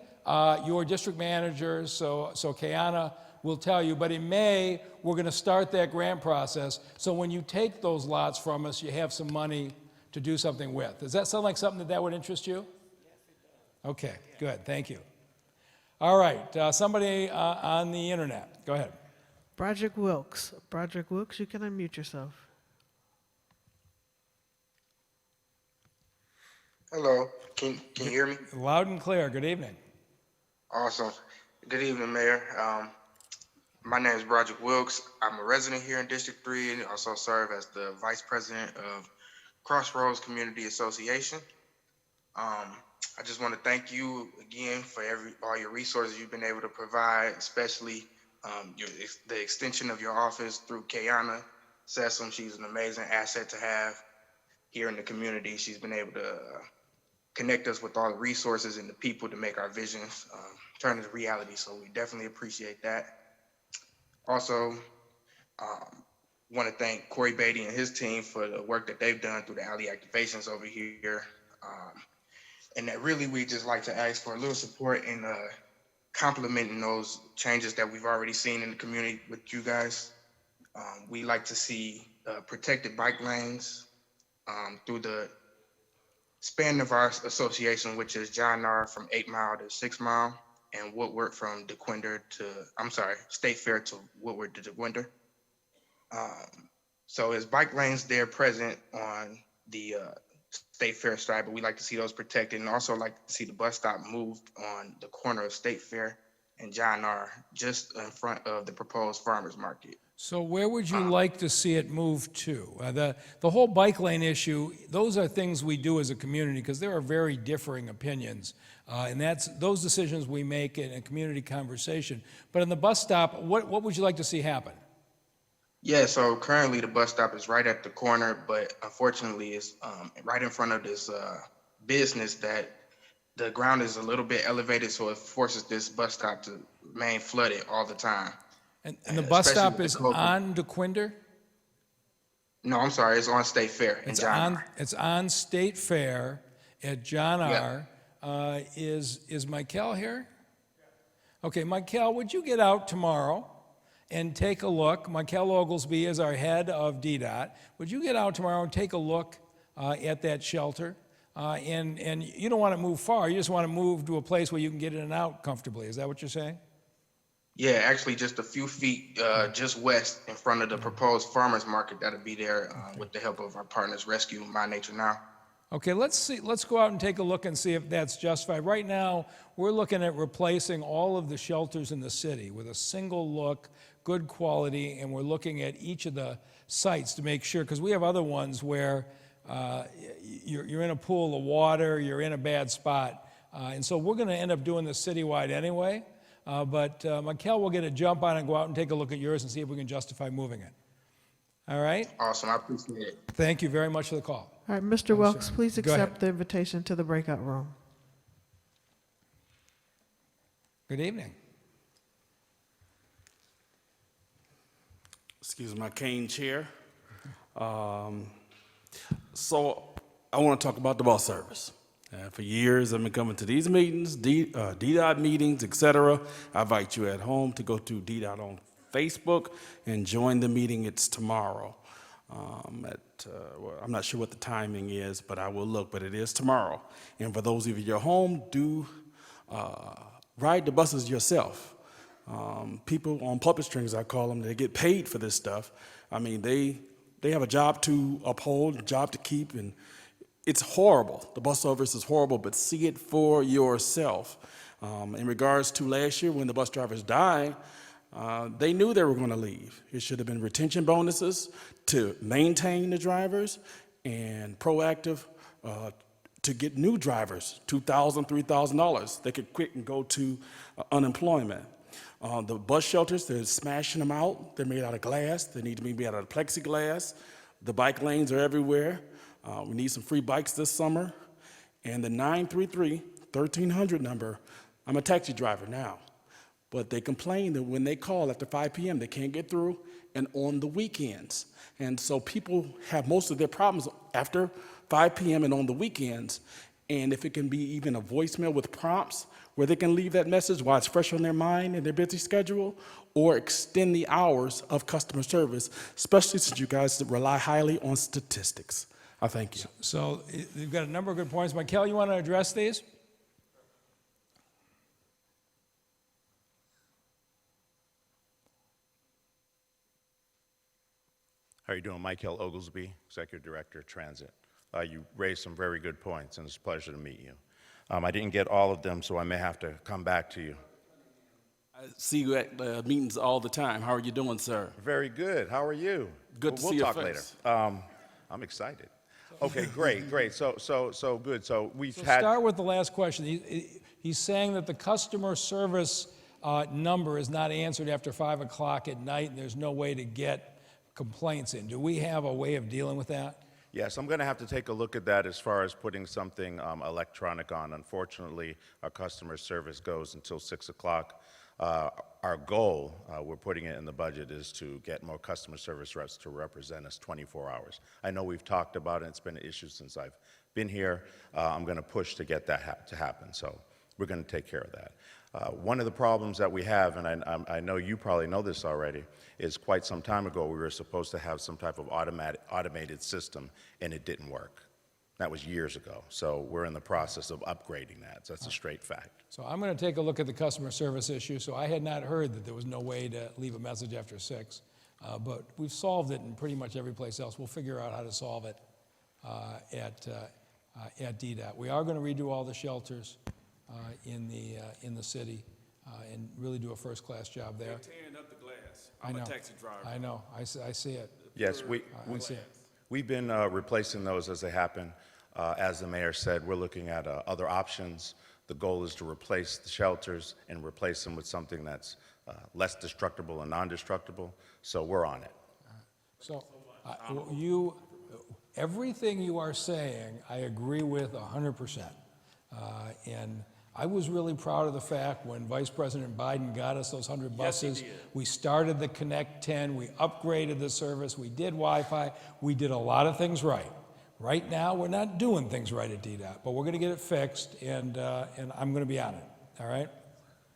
your district manager, so Kayana will tell you, but in May, we're going to start that grant process, so when you take those lots from us, you have some money to do something with. Does that sound like something that would interest you? Yes, it does. Okay, good, thank you. All right, somebody on the internet, go ahead. Broderick Wilkes. Broderick Wilkes, you can unmute yourself. Hello, can you hear me? Loud and clear, good evening. Awesome. Good evening, Mayor. My name is Broderick Wilkes. I'm a resident here in District 3 and also serve as the Vice President of Crossroads Community Association. I just want to thank you again for all your resources you've been able to provide, especially the extension of your office through Kayana Sessom. She's an amazing asset to have here in the community. She's been able to connect us with all the resources and the people to make our visions turn into reality. So we definitely appreciate that. Also, want to thank Corey Beatty and his team for the work that they've done through the alley activations over here. And that really we just like to ask for a little support in complementing those changes that we've already seen in the community with you guys. We like to see protected bike lanes through the span of our association, which is John R. from 8 Mile to 6 Mile, and Woodward from State Fair to Woodward to DeQuinder. So as bike lanes there present on the State Fair stripe, but we like to see those protected, and also like to see the bus stop moved on the corner of State Fair and John R., just in front of the proposed farmers market. So where would you like to see it move to? The whole bike lane issue, those are things we do as a community because there are very differing opinions. And those decisions we make in a community conversation. But in the bus stop, what would you like to see happen? Yeah, so currently the bus stop is right at the corner, but unfortunately it's right in front of this business that the ground is a little bit elevated, so it forces this bus stop to remain flooded all the time. And the bus Especially stop with the is COVID. on DeQuinder? No, I'm sorry, it's on State Fair in John R. It's on State Fair at John Yeah. R. Is Michael here? Okay, Michael, would you get out tomorrow and take a look? Michael Oglesby is our head of DDOT. Would you get out tomorrow and take a look at that shelter? And you don't want to move far, you just want to move to a place where you can get in and out comfortably. Is that what you're saying? Yeah, actually just a few feet just west in front of the proposed farmers market that'll be there with the help of our partners, Rescue My Nature Now. Okay, let's go out and take a look and see if that's justified. Right now, we're looking at replacing all of the shelters in the city with a single look, good quality, and we're looking at each of the sites to make sure, because we have other ones where you're in a pool of water, you're in a bad spot. And so we're going to end up doing this citywide anyway. But Michael will get a jump on it and go out and take a look at yours and see if we can justify moving it. All right? Awesome, I appreciate it. Thank you very much for the call. All right, Mr. Welks, please Go ahead. accept the invitation to the breakout room. Good evening. Excuse my cane chair. So I want to talk about the bus service. For years, I've been coming to these meetings, DDOT meetings, etc. I invite you at home to go to DDOT on Facebook and join the meeting. It's tomorrow. Well, I'm not sure what the timing is, but I will look, but it is tomorrow. And for those of you at home, do ride the buses yourself. People on puppet strings, I call them, they get paid for this stuff. I mean, they have a job to uphold, a job to keep, and it's horrible. The bus service is horrible, but see it for yourself. In regards to last year when the bus drivers died, they knew they were going to leave. It should have been retention bonuses to maintain the drivers and proactive to get new drivers, $2,000, $3,000. They could quit and go to unemployment. The bus shelters, they're smashing them out. They're made out of glass. They need to be made out of plexiglass. The bike lanes are everywhere. We need some free bikes this summer. And the 933-1300 number, I'm a taxi driver now. But they complain that when they call after 5 p.m., they can't get through, and on the weekends. And so people have most of their problems after 5 p.m. and on the weekends. And if it can be even a voicemail with prompts where they can leave that message while it's fresh on their mind and their busy schedule, or extend the hours of customer service, especially since you guys rely highly on statistics. I thank you. So you've got a number of good points. Michael, you want to address these? How are you doing? Michael Oglesby, Executive Director of Transit. You raised some very good points, and it's a pleasure to meet you. I didn't get all of them, so I may have to come back to you. I see you at meetings all the time. How are you doing, sir? Very good. How are you? Good to see We'll your talk face. later. I'm excited. Okay, great. So good. So we've So had. start with the last question. He's saying that the customer service number is not answered after 5 o'clock at night, and there's no way to get complaints in. Do we have a way of dealing with that? Yes, I'm going to have to take a look at that as far as putting something electronic on. Unfortunately, our customer service goes until 6 o'clock. Our goal, we're putting it in the budget, is to get more customer service reps to represent us 24 hours. I know we've talked about it. It's been an issue since I've been here. I'm going to push to get that to happen. So we're going to take care of that. One of the problems that we have, and I know you probably know this already, is quite some time ago we were supposed to have some type of automated system, and it didn't work. That was years ago. So we're in the process of upgrading that. So that's a straight fact. So I'm going to take a look at the customer service issue. So I had not heard that there was no way to leave a message after 6. But we've solved it in pretty much every place else. We'll figure out how to solve it at DDOT. We are going to redo all the shelters in the city and really do a first-class job there. They're tearing up the glass. I I'm know. a taxi driver. I know. I see it. Yes, I see it. we've been replacing those as they happen. As the mayor said, we're looking at other options. The goal is to replace the shelters and replace them with something that's less destructible and non-destructible. So we're on it. So everything you are saying, I agree with 100%. And I was really proud of the fact when Vice President Biden got us those 100 buses, we started the Connect 10, we upgraded the service, we did Wi-Fi, we did a lot of things right. Right now, we're not doing things right at DDOT, but we're going to get it fixed, and I'm going to be on it. All right?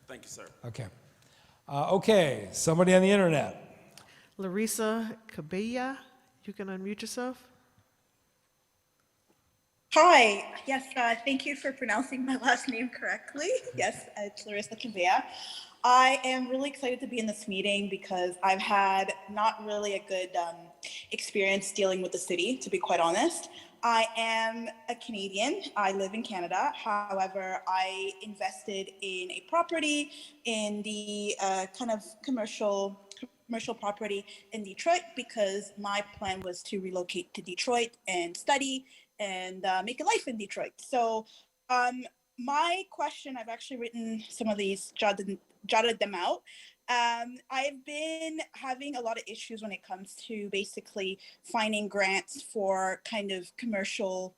Thank you, sir. Okay. Okay, somebody on the internet. Larissa Cabella, you can unmute yourself. Hi, yes, thank you for pronouncing my last name correctly. Yes, it's Larissa Cabella. I am really excited to be in this meeting because I've had not really a good experience dealing with the city, to be quite honest. I am a Canadian. I live in Canada. However, I invested in a property in the kind of commercial property in Detroit because my plan was to relocate to Detroit and study and make a life in Detroit. So my question, I've actually written some of these, jotted them out. I've been having a lot of issues when it comes to basically finding grants for kind of commercial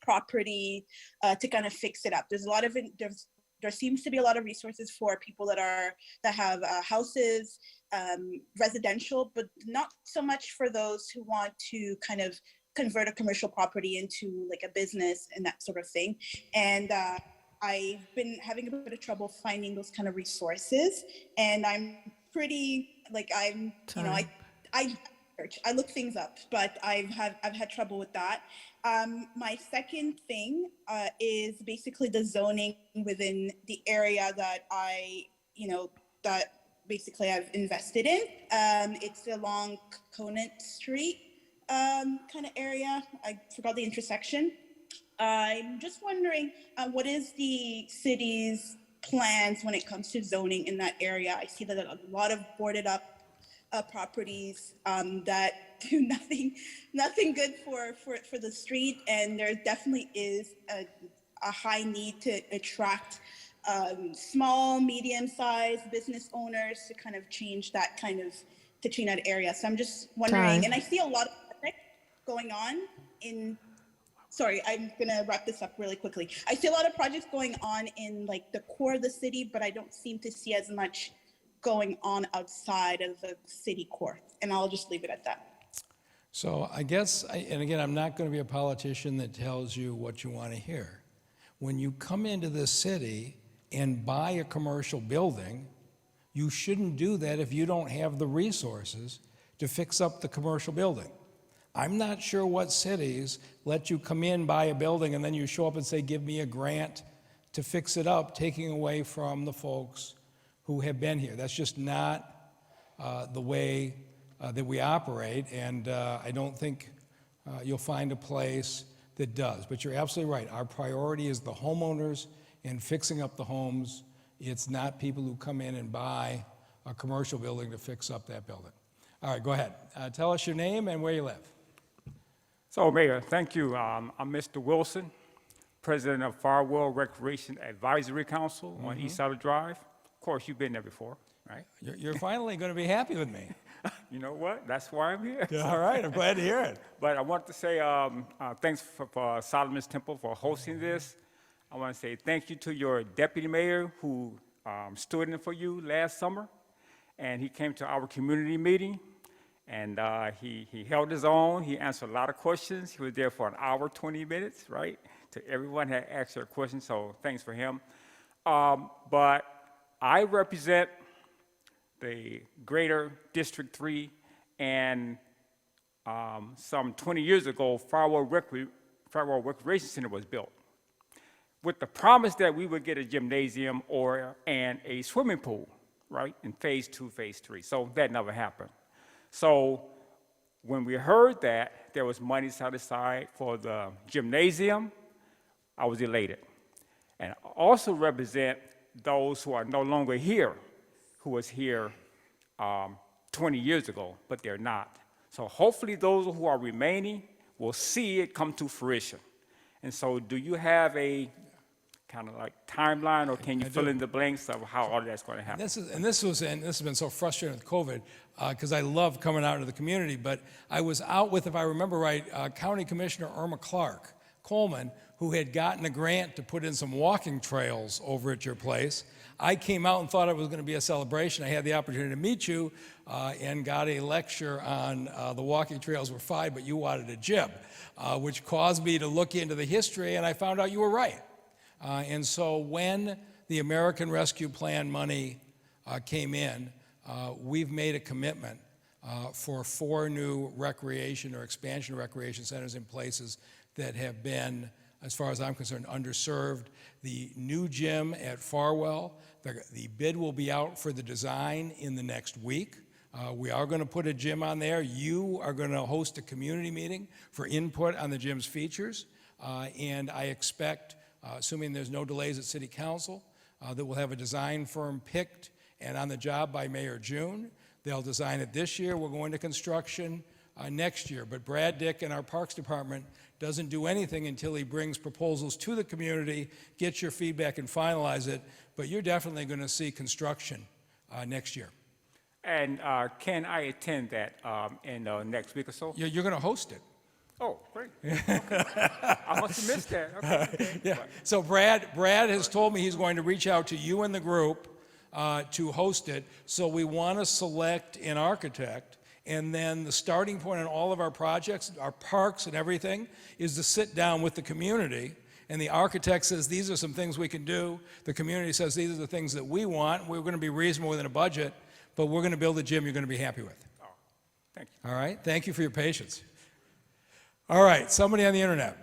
property to kind of fix it up. There's a lot of there seems to be a lot of resources for people that have houses, residential, but not so much for those who want to kind of convert a commercial property into like a business and that sort of thing. And I've been having a bit of trouble finding those kind of resources. And I'm pretty, like, I look things up, but I've had trouble with that. My second thing is basically the zoning within the area that that basically I've invested in. It's along Conant Street kind of area. I forgot the intersection. I'm just wondering, what is the city's plans when it comes to zoning in that area? I see that a lot of boarded up properties that do nothing good for the street, and there definitely is a high need to attract small, medium-sized business owners to kind of change that area. So I'm just wondering, and I see a lot of projects going on in. Sorry, I'm gonna wrap this up really quickly. I see a lot of projects going on in like the core of the city, but I don't seem to see as much going on outside of the city core. And I'll just leave it at that. So I guess, and again, I'm not going to be a politician that tells you what you want to hear. When you come into this city and buy a commercial building, you shouldn't do that if you don't have the resources to fix up the commercial building. I'm not sure what cities let you come in, buy a building, and then you show up and say, give me a grant to fix it up, taking away from the folks who have been here. That's just not the way that we operate, and I don't think you'll find a place that does. But you're absolutely right. Our priority is the homeowners and fixing up the homes. It's not people who come in and buy a commercial building to fix up that building. All right, go ahead. Tell us your name and where you live. So, Mayor, thank you. I'm Mr. Wilson, President of Farwell Recreation Advisory Council on East Side Drive. Of course, you've been there before, right? You're finally going to be happy with me. You know what? That's why I'm here. All right, I'm glad to hear it. But I want to say thanks for Solomon's Temple for hosting this. I want to say thank you to your deputy mayor who stood in for you last summer, and he came to our community meeting. And he held his own. He answered a lot of questions. He was there for an hour, 20 minutes, right? To everyone had asked their questions, so thanks for him. But I represent the greater District 3, and some 20 years ago, Farwell Recreation Center was built with the promise that we would get a gymnasium and a swimming pool, right, in phase 2, phase 3. So that never happened. So When we heard that there was money set aside for the gymnasium, I was elated. And I also represent those who are no longer here, who was here 20 years ago, but they're not. So hopefully those who are remaining will see it come to fruition. And so do you have a kind of like timeline, or can you fill in the blanks of how all that's going to happen? This has been so frustrating with COVID, because I love coming out into the community, but I was out with, if I remember right, County Commissioner Irma Coleman, who had gotten a grant to put in some walking trails over at your place. I came out and thought it was going to be a celebration. I had the opportunity to meet you and got a lecture on the walking trails were fine, but you wanted a gym, which caused me to look into the history, and I found out you were right. And so when the American Rescue Plan money came in, we've made a commitment for 4 new recreation or expansion recreation centers in places that have been, as far as I'm concerned, underserved. The new gym at Farwell, the bid will be out for the design in the next week. We are going to put a gym on there. You are going to host a community meeting for input on the gym's features. And I expect, assuming there's no delays at City Council, that we'll have a design firm picked and on the job by May or June. They'll design it this year. We're going to construction next year. But Brad Dick and our Parks Department doesn't do anything until he brings proposals to the community, gets your feedback, and finalize it. But you're definitely going to see construction next year. And can I attend that in next week or so? You're going to host it. Oh, great. Okay. I must have missed that. Okay. Yeah. So Brad has told me he's going to reach out to you and the group to host it. So we want to select an architect, and then the starting point on all of our projects, our parks and everything, is to sit down with the community. And the architect says, these are some things we can do. The community says, these are the things that we want. We're going to be reasonable within a budget, but we're going to build a gym you're going to be happy with. Oh, thank you. All right? Thank you for your patience. All right, somebody on the internet.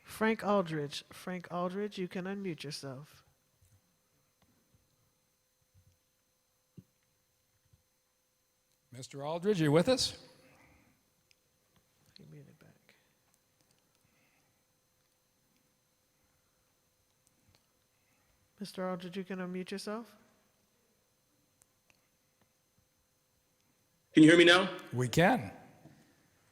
Frank Aldridge. Frank Aldridge, you can unmute yourself. Mr. Aldridge, are you with us? He muted back. Mr. Aldridge, you can unmute yourself. Can you hear me now? We can.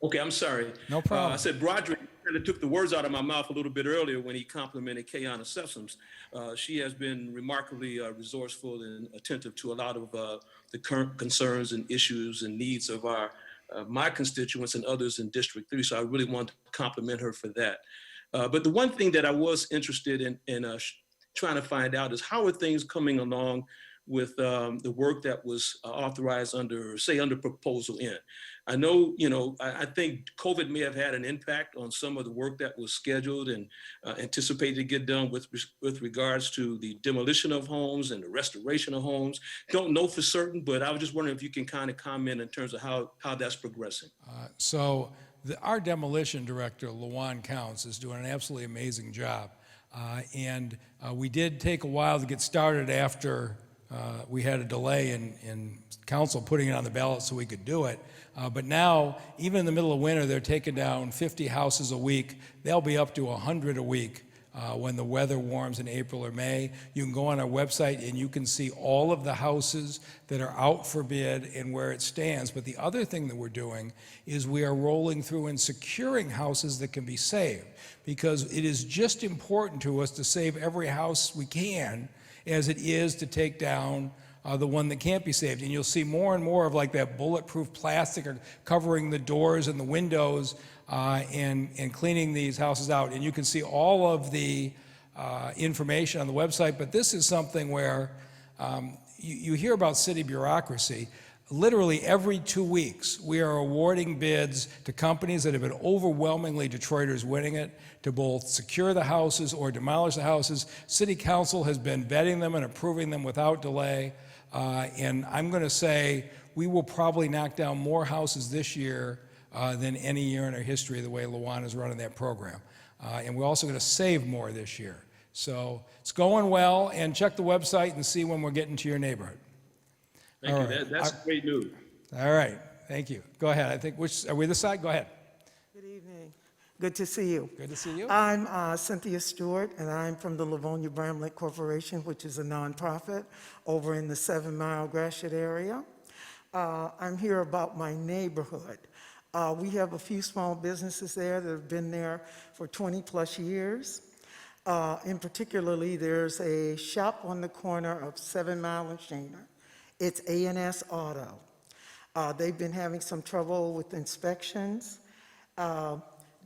Okay, I'm sorry. No problem. I said Broderick kind of took the words out of my mouth a little bit earlier when he complimented Kayana Sessoms. She has been remarkably resourceful and attentive to a lot of the current concerns and issues and needs of my constituents and others in District 3. So I really want to compliment her for that. But the one thing that I was interested in trying to find out is how are things coming along with the work that was authorized under Proposal N. I know, I think COVID may have had an impact on some of the work that was scheduled and anticipated to get done with regards to the demolition of homes and the restoration of homes. Don't know for certain, but I was just wondering if you can kind of comment in terms of how that's progressing. Our demolition director, LaJuan Counts, is doing an absolutely amazing job. And we did take a while to get started after we had a delay in council putting it on the ballot so we could do it. But now, even in the middle of winter, they're taking down 50 houses a week. They'll be up to 100 a week when the weather warms in April or May. You can go on our website and you can see all of the houses that are out for bid and where it stands. But the other thing that we're doing is we are rolling through and securing houses that can be saved, because it is just important to us to save every house we can as it is to take down the one that can't be saved. And you'll see more and more of like that bulletproof plastic or covering the doors and the windows and cleaning these houses out. And you can see all of the information on the website, but this is something where you hear about city bureaucracy. Literally every 2 weeks, we are awarding bids to companies that have been overwhelmingly Detroiters winning it to both secure the houses or demolish the houses. City Council has been vetting them and approving them without delay. And I'm going to say we will probably knock down more houses this year than any year in our history, the way LaJuan is running that program. And we're also going to save more this year. So it's going well, and check the website and see when we're getting to your neighborhood. Thank you. That's great news. All right. thank you. Go ahead. I think, are we this side? Go ahead. Good evening. Good to see you. Good to see you. I'm Cynthia Stewart, and I'm from the Livonia Bramlett Corporation, which is a nonprofit over in the 7 Mile Gratiot area. I'm here about my neighborhood. We have a few small businesses there that have been there for 20-plus years. In particularly, there's a shop on the corner of 7 Mile and Shaner. It's A&S Auto. They've been having some trouble with inspections.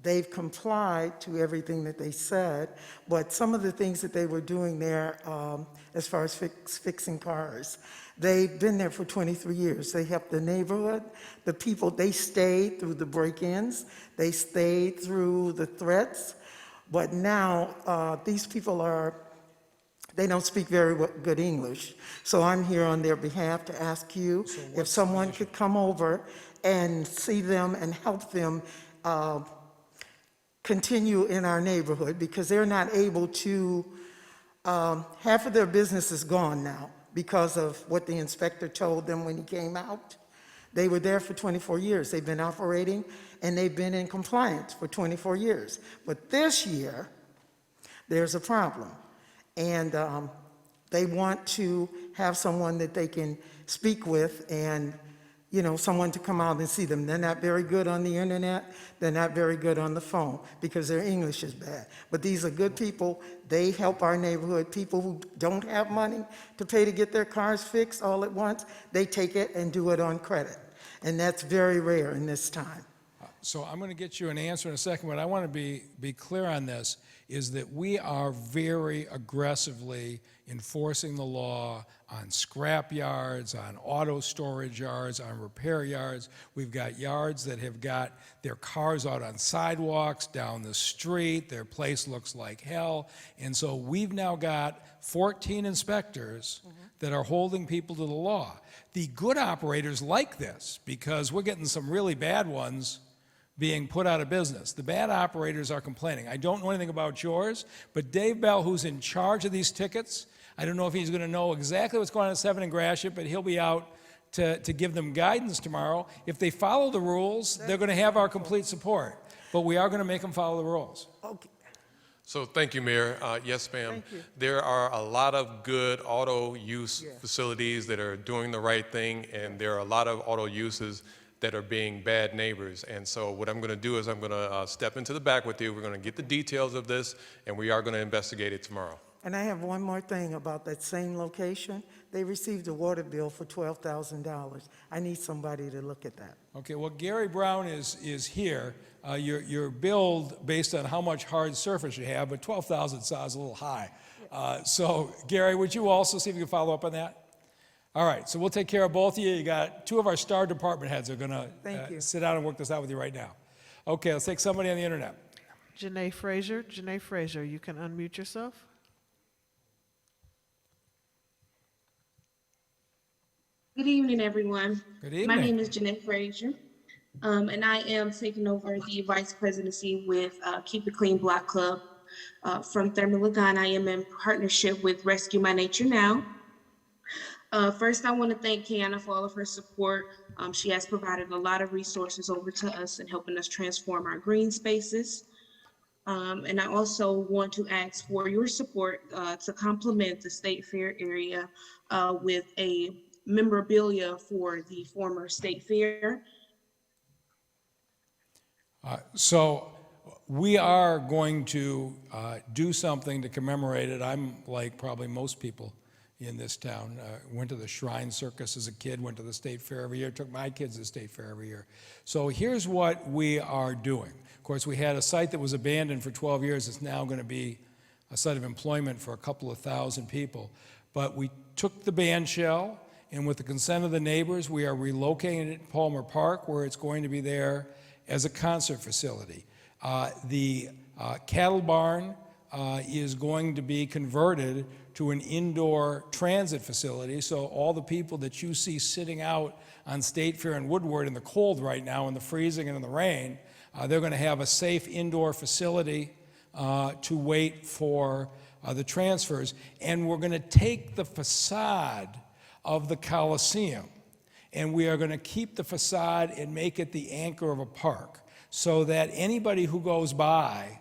They've complied to everything that they said, but some of the things that they were doing there, as far as fixing cars, they've been there for 23 years. They helped the neighborhood, the people. They stayed through the break-ins. They stayed through the threats. But now these people they don't speak very good English. So I'm here on their behalf to ask you if someone could come over and see them and help them continue in our neighborhood, because they're not able to, half of their business is gone now because of what the inspector told them when he came out. They were there for 24 years. They've been operating, and they've been in compliance for 24 years. But this year, there's a problem. And they want to have someone that they can speak with and, someone to come out and see them. They're not very good on the internet. They're not very good on the phone because their English is bad. But these are good people. They help our neighborhood. People who don't have money to pay to get their cars fixed all at once, they take it and do it on credit. And that's very rare in this time. So I'm going to get you an answer in a second, but I want to be clear on this, is that we are very aggressively enforcing the law on scrap yards, on auto storage yards, on repair yards. We've got yards that have got their cars out on sidewalks, down the street. Their place looks like hell. And so we've now got 14 inspectors that are holding people to the law. The good operators like this because we're getting some really bad ones being put out of business. The bad operators are complaining. I don't know anything about yours, but Dave Bell, who's in charge of these tickets, I don't know if he's going to know exactly what's going on at 7 and Gratiot, but he'll be out to give them guidance tomorrow. If they follow the rules, they're going to have our complete support, but we are going to make them follow the rules. Okay. So thank you, Mayor. Yes, ma'am. There are a lot of good auto use facilities that are doing the right thing, and there are a lot of auto uses that are being bad neighbors. And so what I'm going to do is I'm going to step into the back with you. We're going to get the details of this, and we are going to investigate it tomorrow. And I have one more thing about that same location. They received a water bill for $12,000. I need somebody to look at that. Okay, well, Gary Brown is here. You're billed based on how much hard surface you have, but 12,000 sounds a little high. So, Gary, would you also see if you can follow up on that? All right, so we'll take care of both of you. You got 2 of our star department heads that are going to sit down and work this out with you right now. Okay, let's take somebody on the internet. Janae Frazier. Janae Frazier, you can unmute yourself. Good evening, everyone. Good evening. My name is Janae Frazier, and I am taking over the vice presidency with Keep It Clean Block Club from Thurman, Duggan. I am in partnership with Rescue My Nature Now. First, I want to thank Kiana for all of her support. She has provided a lot of resources over to us and helping us transform our green spaces. And I also want to ask for your support to complement the State Fair area with a memorabilia for the former State Fair. So we are going to do something to commemorate it. I'm like probably most people in this town. Went to the Shrine Circus as a kid, went to the State Fair every year, took my kids to the State Fair every year. So here's what we are doing. Of course, we had a site that was abandoned for 12 years. It's now going to be a site of employment for a couple of thousand people. But we took the band shell, and with the consent of the neighbors, we are relocating it at Palmer Park, where it's going to be there as a concert facility. The cattle barn is going to be converted to an indoor transit facility, so all the people that you see sitting out on State Fair and Woodward in the cold right now, in the freezing and in the rain, they're going to have a safe indoor facility to wait for the transfers. And we're going to take the facade of the Coliseum, And we are going to keep the facade and make it the anchor of a park so that anybody who goes by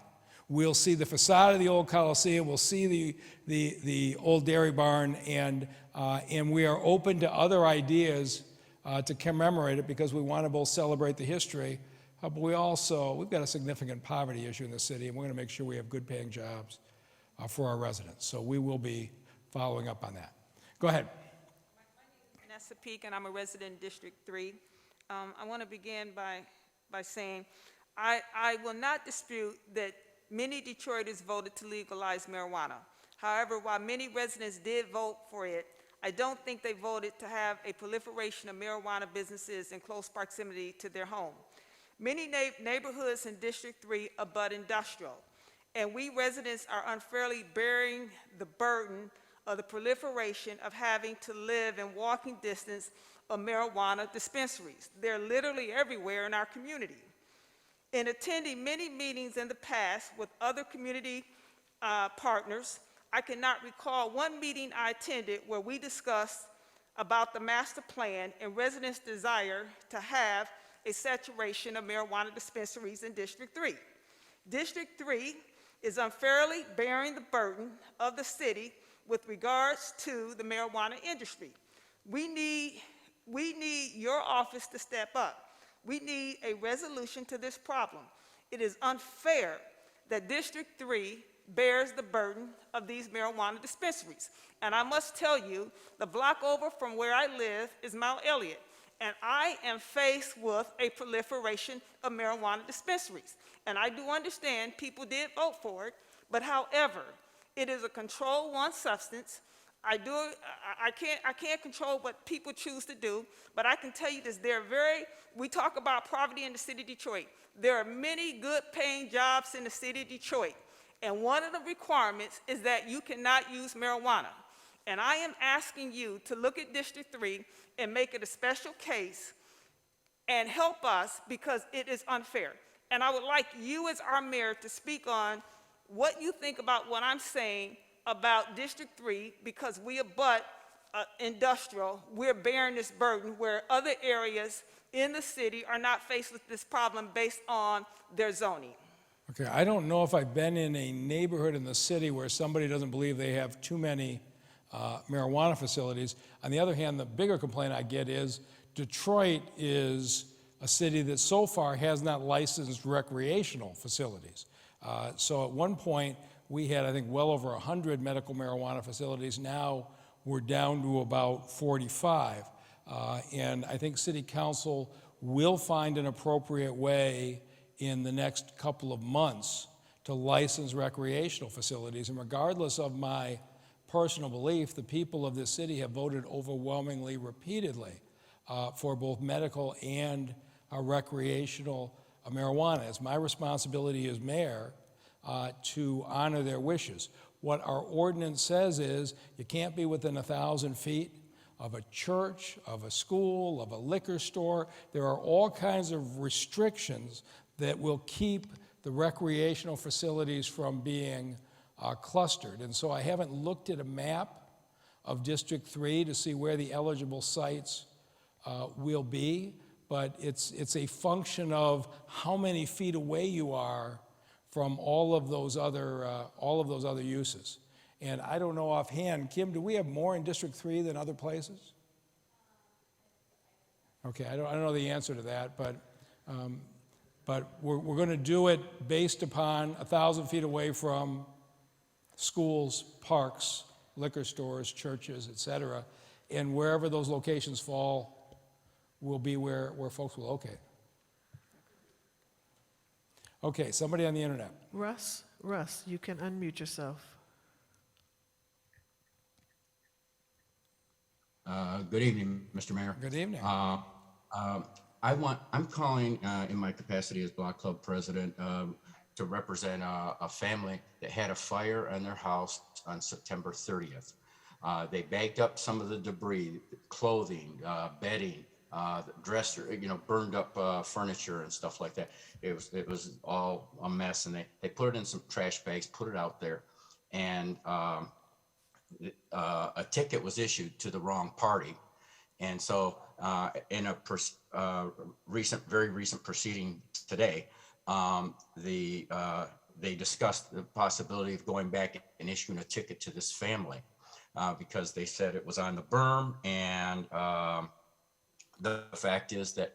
will see the facade of the old Coliseum, will see the old dairy barn, and we are open to other ideas to commemorate it because we want to both celebrate the history, but we've got a significant poverty issue in the city, and we're going to make sure we have good paying jobs for our residents. So we will be following up on that. Go ahead. Vanessa Peak, and I'm a resident in District 3. I want to begin by saying I will not dispute that many Detroiters voted to legalize marijuana. However, while many residents did vote for it, I don't think they voted to have a proliferation of marijuana businesses in close proximity to their home. Many neighborhoods in District 3 abut industrial, and we residents are unfairly bearing the burden of the proliferation of having to live in walking distance of marijuana dispensaries. They're literally everywhere in our community. In attending many meetings in the past with other community partners, I cannot recall one meeting I attended where we discussed about the master plan and residents' desire to have a saturation of marijuana dispensaries in District 3. District 3 is unfairly bearing the burden of the city with regards to the marijuana industry. We need your office to step up. We need a resolution to this problem. It is unfair that District 3 bears the burden of these marijuana dispensaries. And I must tell you, the block over from where I live is Mount Elliott, and I am faced with a proliferation of marijuana dispensaries. And I do understand people did vote for it, but however, it is a Control 1 substance. I can't control what people choose to do, but I can tell you this, we talk about poverty in the city of Detroit. There are many good paying jobs in the city of Detroit, and one of the requirements is that you cannot use marijuana. And I am asking you to look at District 3 and make it a special case and help us because it is unfair. And I would like you as our mayor to speak on what you think about what I'm saying about District 3, because we abut industrial, we're bearing this burden where other areas in the city are not faced with this problem based on their zoning. Okay, I don't know if I've been in a neighborhood in the city where somebody doesn't believe they have too many marijuana facilities. On the other hand, the bigger complaint I get is Detroit is a city that so far has not licensed recreational facilities. So at one point, we had, I think, well over 100 medical marijuana facilities. Now we're down to about 45. And I think City Council will find an appropriate way in the next couple of months to license recreational facilities. And regardless of my personal belief, the people of this city have voted overwhelmingly, repeatedly, for both medical and recreational marijuana. It's my responsibility as mayor to honor their wishes. What our ordinance says is you can't be within 1,000 feet of a church, of a school, of a liquor store. There are all kinds of restrictions that will keep the recreational facilities from being clustered. And so I haven't looked at a map of District 3 to see where the eligible sites will be, but it's a function of how many feet away you are from all of those other uses. And I don't know offhand, Kim, do we have more in District 3 than other places? Okay, I don't know the answer to that, but we're going to do it based upon 1,000 feet away from schools, parks, liquor stores, churches, et cetera, and wherever those locations fall will be where folks will locate. Okay, somebody on the internet. Russ, you can unmute yourself. Good evening, Mr. Mayor. Good evening. I'm calling in my capacity as Block Club president to represent a family that had a fire in their house on September 30th. They bagged up some of the debris, clothing, bedding, dresser, burned up furniture and stuff like that. It was all a mess, and they put it in some trash bags, put it out there, and a ticket was issued to the wrong party. And so in a very recent proceeding today, they discussed the possibility of going back and issuing a ticket to this family because they said it was on the berm, and the fact is that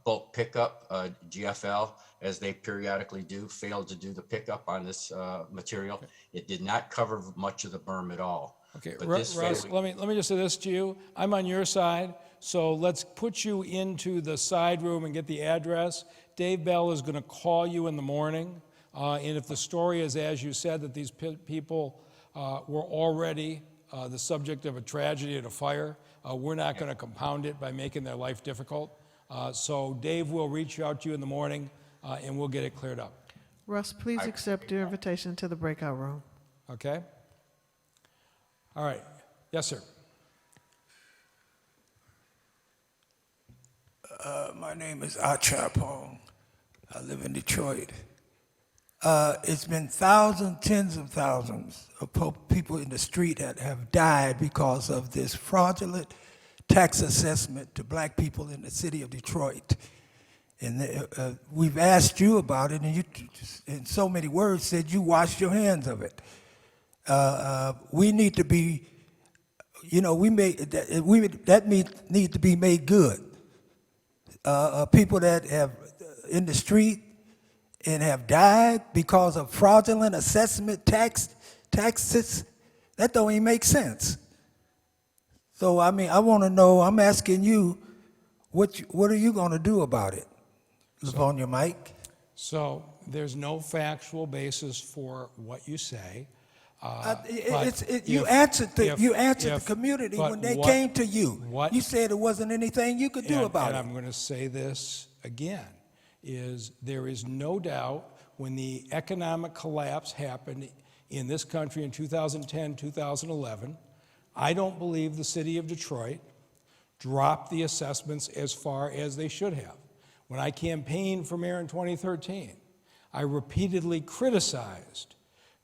bulk pickup, GFL, as they periodically do, failed to do the pickup on this material. It did not cover much of the berm at all. Okay, But Russ, this family, let me just say this to you. I'm on your side, so let's put you into the side room and get the address. Dave Bell is going to call you in the morning, and if the story is as you said, that these people were already the subject of a tragedy and a fire, we're not going to compound it by making their life difficult. So Dave will reach out to you in the morning, and we'll get it cleared up. Russ, please accept your invitation to the breakout room. Okay? All right. Yes, sir. My name is Achar Pong. I live in Detroit. It's been thousands, tens of thousands of people in the street that have died because of this fraudulent tax assessment to black people in the city of Detroit. And we've asked you about it, and you, in so many words, said you washed your hands of it. We need to be, you know, that need to be made good. People that have in the street and have died because of fraudulent assessment taxes, that don't even make sense. So I mean, I want to know. I'm asking you, what are you going to do about it? Livonia Mike. So there's no factual basis for what you say. You answered the community when they came to you. You said there wasn't anything you could do about it. And I'm going to say this again, is there is no doubt when the economic collapse happened in this country in 2010, 2011, I don't believe the city of Detroit dropped the assessments as far as they should have. When I campaigned for mayor in 2013, I repeatedly criticized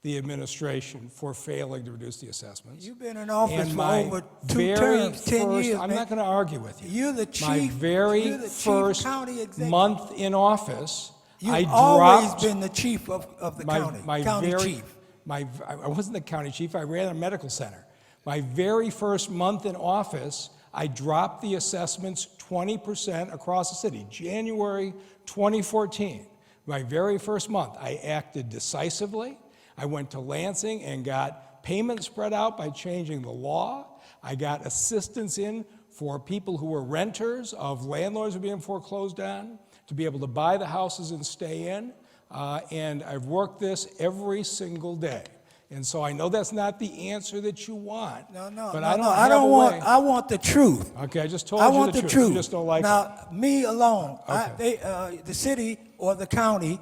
the administration for failing to reduce the assessments. You've been in office for over 10 years. I'm not going to argue with you. You're the chief. My very first county executive. month in office, I You've dropped. always been the chief of the county. County chief. I wasn't the county chief. I ran a medical center. My very first month in office, I dropped the assessments 20% across the city. January 2014, my very first month, I acted decisively. I went to Lansing and got payments spread out by changing the law. I got assistance in for people who were renters of landlords who were being foreclosed on to be able to buy the houses and stay in. And I've worked this every single day. And so I know that's not the answer that you want. But I want the truth. Okay, I just told I you want the the truth. truth. You just don't like it. Now, me alone, Okay. the city or the county,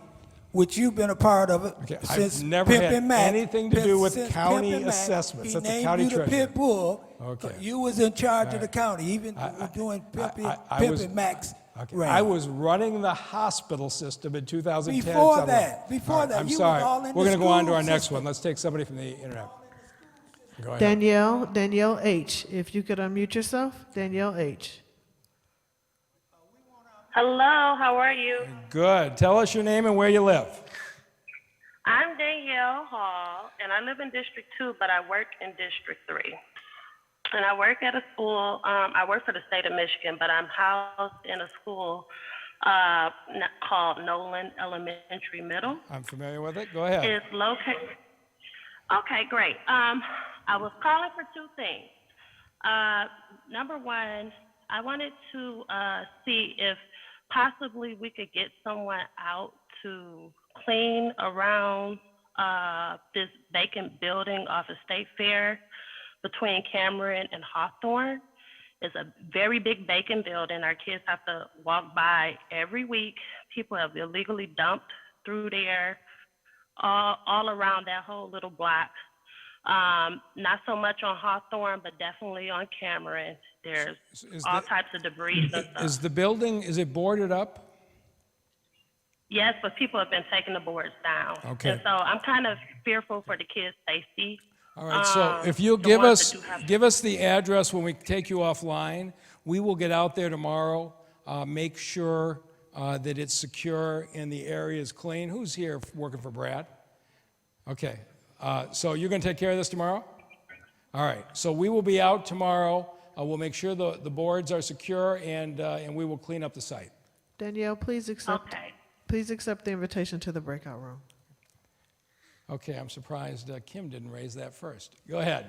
which you've been a part of it since I've never had Pimpin' Mac, anything to do with since county Pimpin' Mac, assessments. He That's the named county you the treasurer. pit bull. Okay. You was in charge of the Right. county, even doing Pimpin' Mac's Okay. reign. I was running the hospital system in 2010. Before 11. that, All right, I'm you sorry. was all in We're the going to go on to school our next system. one. Let's take somebody from the internet. Go ahead. Danielle H. If you could unmute yourself, Danielle H. Hello, how are you? Good. Tell us your name and where you live. I'm Danielle Hall, and I live in District 2, but I work in District 3. And I work at a school, I work for the state of Michigan, but I'm housed in a school called Nolan Elementary Middle. I'm familiar with it. Go ahead. It's located. Okay, great. I was calling for two things. Number one, I wanted to see if possibly we could get someone out to clean around this vacant building off of State Fair between Cameron and Hawthorne. It's a very big vacant building. Our kids have to walk by every week. People have illegally dumped through there, all around that whole little block. Not so much on Hawthorne, but definitely on Cameron. There's all types of debris and stuff. Is the building, is it boarded up? Yes, but people have been taking the boards down. Okay. And so I'm kind of fearful for the kids' safety All right, so if you'll give us the address when we take you offline, we will get out there tomorrow, make sure that it's secure and the area is clean. Who's here working for Brad? Okay, so you're going to take care of this tomorrow? All right, so we will be out tomorrow. We'll make sure the boards are secure and we will clean up the site. Danielle, please accept the invitation to the breakout room. Okay, I'm surprised Kim didn't raise that first. Go ahead.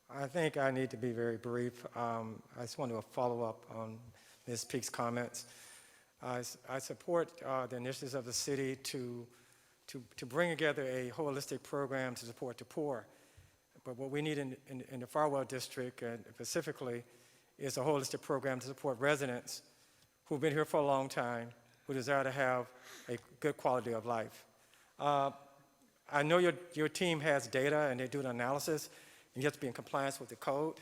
I think I need to be very brief. I just want to follow up on Ms. Peak's comments. I support the initiatives of the city to bring together a holistic program to support the poor. But what we need in the Farwell District, and specifically, is a holistic program to support residents who've been here for a long time, who desire to have a good quality of life. I know your team has data and they do an analysis, and you have to be in compliance with the code,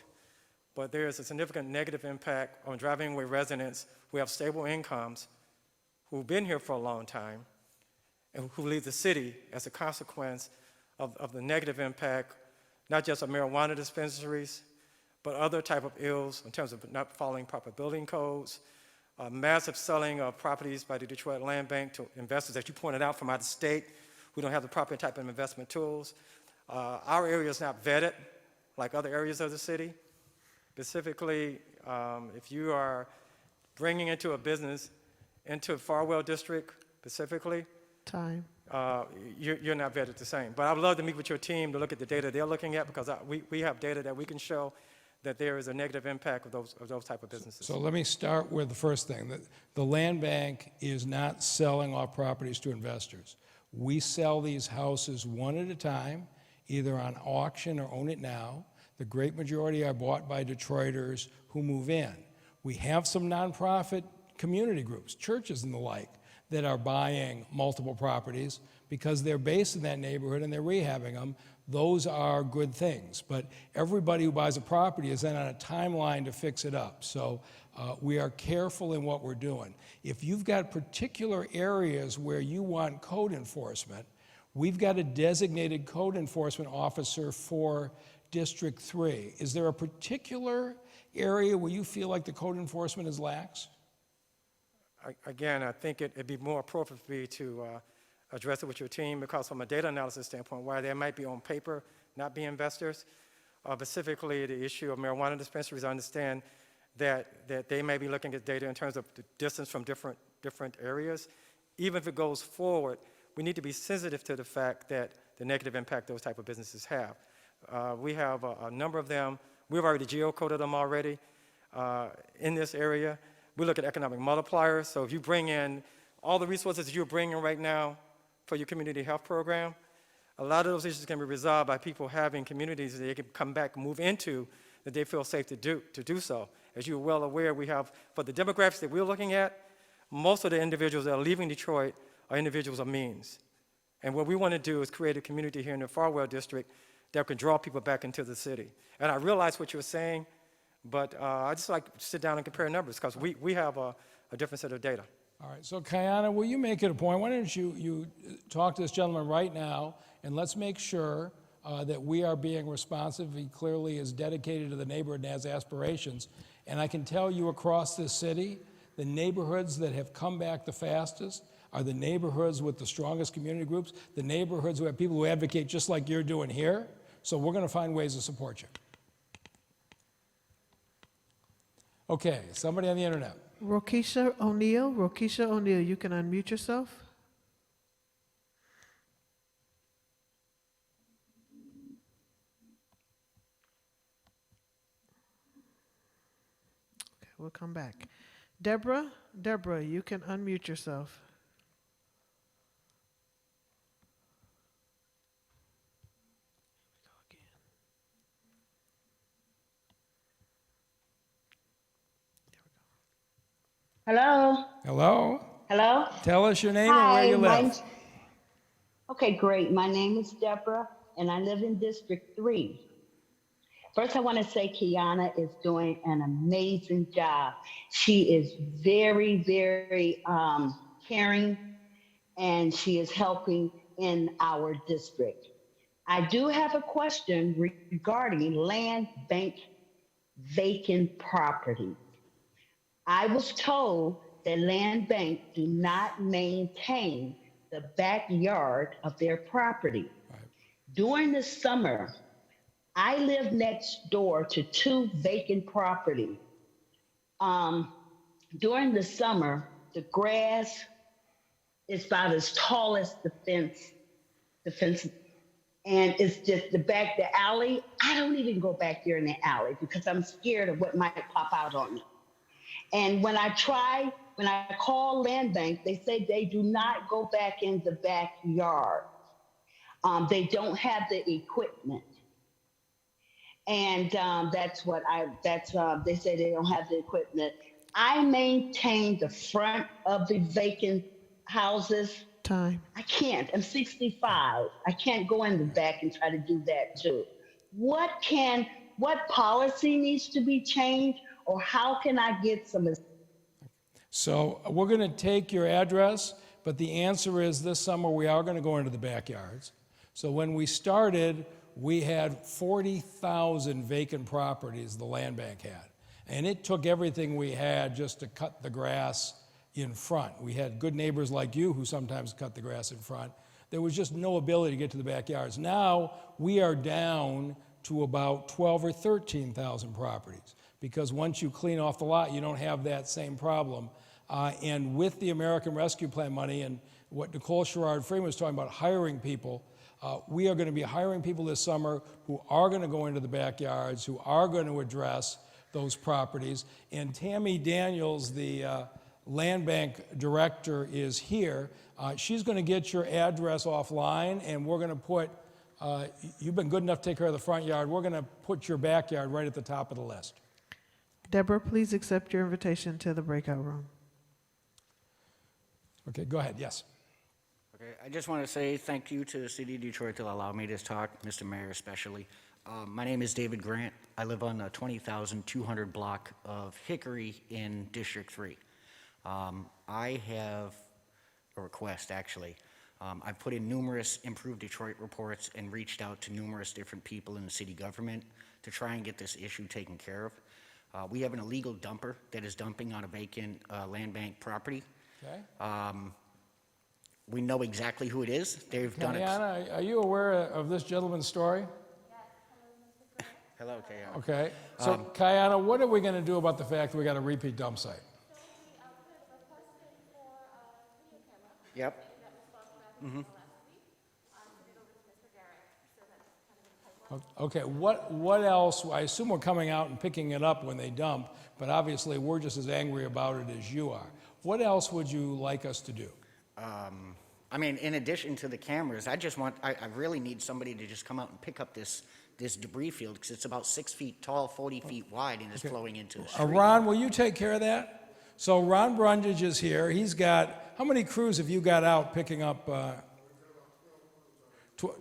but there is a significant negative impact on driving away residents who have stable incomes, who've been here for a long time, and who leave the city as a consequence of the negative impact, not just of marijuana dispensaries, but other type of ills in terms of not following proper building codes, massive selling of properties by the Detroit Land Bank to investors, as you pointed out, from out of state who don't have the proper type of investment tools. Our area is not vetted like other areas of the city. Specifically, if you are bringing into a business into a Farwell District specifically, you're not vetted the same. But I would love to meet with your team to look at the data they're looking at, because we have data that we can show that there is a negative impact of those type of businesses. So let me start with the first thing. The land bank is not selling off properties to investors. We sell these houses one at a time, either on auction or own it now. The great majority are bought by Detroiters who move in. We have some nonprofit community groups, churches and the like, that are buying multiple properties because they're based in that neighborhood and they're rehabbing them. Those are good things. But everybody who buys a property is then on a timeline to fix it up. So we are careful in what we're doing. If you've got particular areas where you want code enforcement, we've got a designated code enforcement officer for District 3. Is there a particular area where you feel like the code enforcement is lax? Again, I think it'd be more appropriate for me to address it with your team, because from a data analysis standpoint, while they might be on paper, not be investors, specifically the issue of marijuana dispensaries, I understand that they may be looking at data in terms of the distance from different areas. Even if it goes forward, we need to be sensitive to the fact that the negative impact those type of businesses have. We have a number of them. We've already geocoded them already in this area. We look at economic multipliers. So if you bring in all the resources that you're bringing right now for your community health program, a lot of those issues can be resolved by people having communities that they can come back and move into that they feel safe to do so. As you're well aware, we have, for the demographics that we're looking at, most of the individuals that are leaving Detroit are individuals of means. And what we want to do is create a community here in the Farwell District that can draw people back into the city. And I realize what you're saying, but I just like to sit down and compare numbers, because we have a different set of data. All right, so Kiana, will you make it a point? Why don't you talk to this gentleman right now, and let's make sure that we are being responsive. He clearly is dedicated to the neighborhood and has aspirations. And I can tell you across this city, the neighborhoods that have come back the fastest are the neighborhoods with the strongest community groups, the neighborhoods who have people who advocate just like you're doing here. So we're going to find ways to support you. Okay, somebody on the internet. Rokisha O'Neill, you can unmute yourself. Okay, we'll come back. Deborah, you can unmute yourself. Hello. Hello. Hello. Tell us your name and where you live. Okay, great. My name is Deborah, and I live in District 3. First, I want to say Kiana is doing an amazing job. She is very, very caring, and she is helping in our district. I do have a question regarding land bank vacant property. I was told that land bank do not maintain the backyard of their property. During the summer, I live next door to 2 vacant property. During the summer, the grass is about as tall as the fence, and it's just the alley. I don't even go back there in the alley because I'm scared of what might pop out on me. And when I call land bank, they say they do not go back in the backyard. They don't have the equipment. And they say they don't have the equipment. I maintain the front of the vacant houses. Time. I can't. I'm 65. I can't go in the back and try to do that too. What policy needs to be changed, or how can I get some? So we're going to take your address, but the answer is this summer we are going to go into the backyards. So when we started, we had 40,000 vacant properties the land bank had. And it took everything we had just to cut the grass in front. We had good neighbors like you who sometimes cut the grass in front. There was just no ability to get to the backyards. Now we are down to about 12 or 13,000 properties, because once you clean off the lot, you don't have that same problem. And with the American Rescue Plan money and what Nicole Sherrod-Freeman was talking about, hiring people, we are going to be hiring people this summer who are going to go into the backyards, who are going to address those properties. And Tammy Daniels, the land bank director, is here. She's going to get your address offline, and we're going to put, you've been good enough to take care of the front yard, we're going to put your backyard right at the top of the list. Deborah, please accept your invitation to the breakout room. Okay, go ahead, yes. Okay, I just want to say thank you to the City of Detroit to allow me to talk, Mr. Mayor especially. My name is David Grant. I live on the 20,200 block of Hickory in District 3. I have a request, actually. I've put in numerous Improve Detroit reports and reached out to numerous different people in the city government to try and get this issue taken care of. We have an illegal dumper that is dumping on a vacant land bank property. Okay. We know exactly who it is. They've done it. Kayana, are you aware of this gentleman's story? Hello, Kayana. Okay. So, Kayana, what are we going to do about the fact that we got a repeat dump site? Yep. Mm-hmm. Okay, what else? I assume we're coming out and picking it up when they dump, but obviously we're just as angry about it as you are. What else would you like us to do? I mean, in addition to the cameras, I really need somebody to just come out and pick up this debris field, because it's about 6 feet tall, 40 feet wide, and it's flowing into the street. Ron, will you take care of that? So Ron Brundage is here. He's got, how many crews have you got out picking up?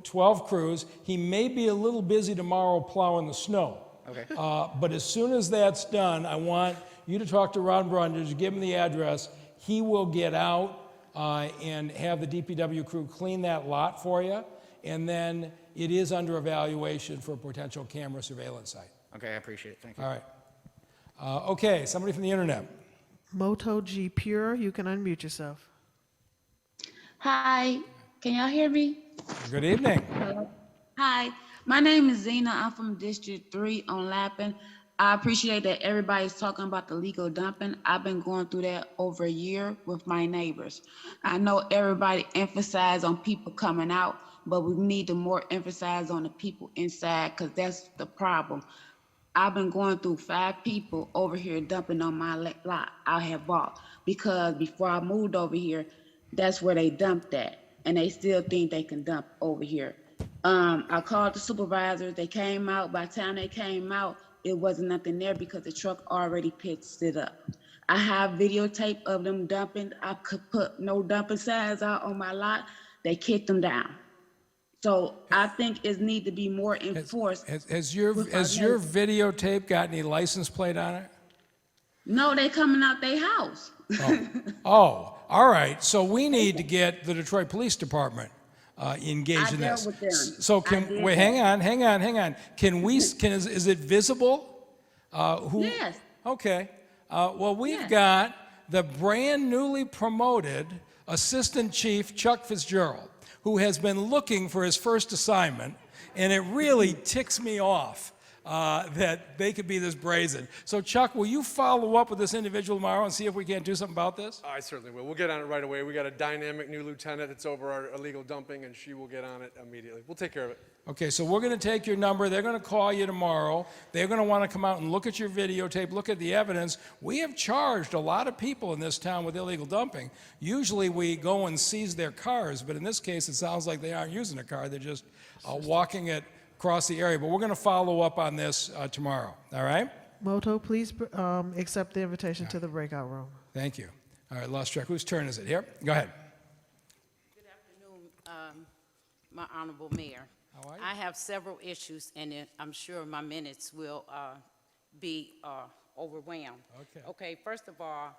12 crews. He may be a little busy tomorrow plowing the snow. Okay. But as soon as that's done, I want you to talk to Ron Brundage, give him the address. He will get out and have the DPW crew clean that lot for you. And then it is under evaluation for a potential camera surveillance site. Okay, I appreciate it. Thank you. All right. Okay, somebody from the internet. Moto G Pure, you can unmute yourself. Hi, can y'all hear me? Good evening. Hello. Hi, my name is Zena. I'm from District 3 on Lappin. I appreciate that everybody's talking about the legal dumping. I've been going through that over a year with my neighbors. I know everybody emphasizes on people coming out, but we need to more emphasize on the people inside, because that's the problem. I've been going through 5 people over here dumping on my lot I have bought, because before I moved over here, that's where they dumped at, and they still think they can dump over here. I called the supervisors. They came out. By the time they came out, it wasn't nothing there because the truck already pitched it up. I have videotape of them dumping. I could put no dumping signs out on my lot. They kicked them down. So I think it needs to be more enforced. Has your videotape got any license plate on it? No, they coming out their house. Oh, all right. So we need to get the Detroit Police Department engaged in dealt this. with them. So I did wait, that. hang on. Is it visible? Yes. Okay. Well, we've got the brand newly promoted Assistant Chief Chuck Fitzgerald, who has been looking for his first assignment, and it really ticks me off that they could be this brazen. So Chuck, will you follow up with this individual tomorrow and see if we can't do something about this? I certainly will. We'll get on it right away. We got a dynamic new lieutenant that's over our illegal dumping, and she will get on it immediately. We'll take care of it. Okay, so we're going to take your number. They're going to call you tomorrow. They're going to want to come out and look at your videotape, look at the evidence. We have charged a lot of people in this town with illegal dumping. Usually we go and seize their cars, but in this case it sounds like they aren't using a car. They're just walking it across the area. But we're going to follow up on this tomorrow, all right? Moto, please accept the invitation to the breakout room. Thank you. All right, lost track. Whose turn is it? Here, go ahead. Good afternoon, my honorable mayor. How are you? I have several issues, and I'm sure my minutes will be overwhelmed. Okay. Okay, first of all,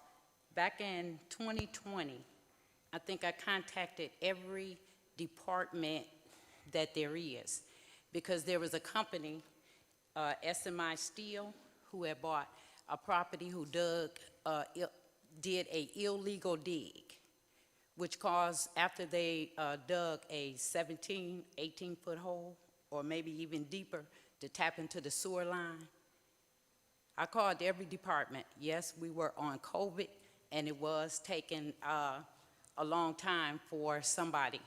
back in 2020, I think I contacted every department that there is, because there was a company, SMI Steel, who had bought a property, who did a illegal dig, which caused, after they dug a 17, 18-foot hole, or maybe even deeper, to tap into the sewer line. I called every department. Yes, we were on COVID, and it was taking a long time for somebody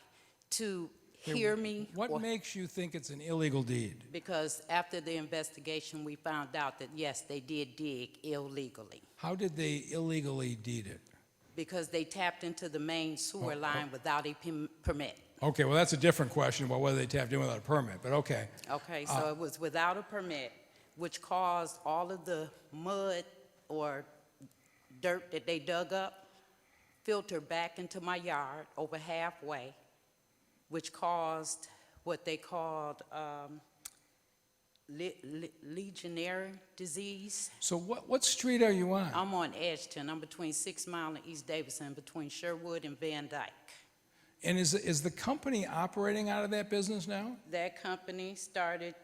to hear me. What makes you think it's an illegal deed? Because after the investigation, we found out that, yes, they did dig illegally, How did they illegally deed it? because they tapped into the main sewer line without a permit. Okay, well, that's a different question about whether they tapped in without a permit, but okay. Okay, so it was without a permit, which caused all of the mud or dirt that they dug up filter back into my yard over halfway, which caused what they called legionnaire disease. So what street are you on? I'm on Edgeton. I'm between 6 Mile and East Davidson, between Sherwood and Van Dyke. And is the company operating out of that business now? That company started,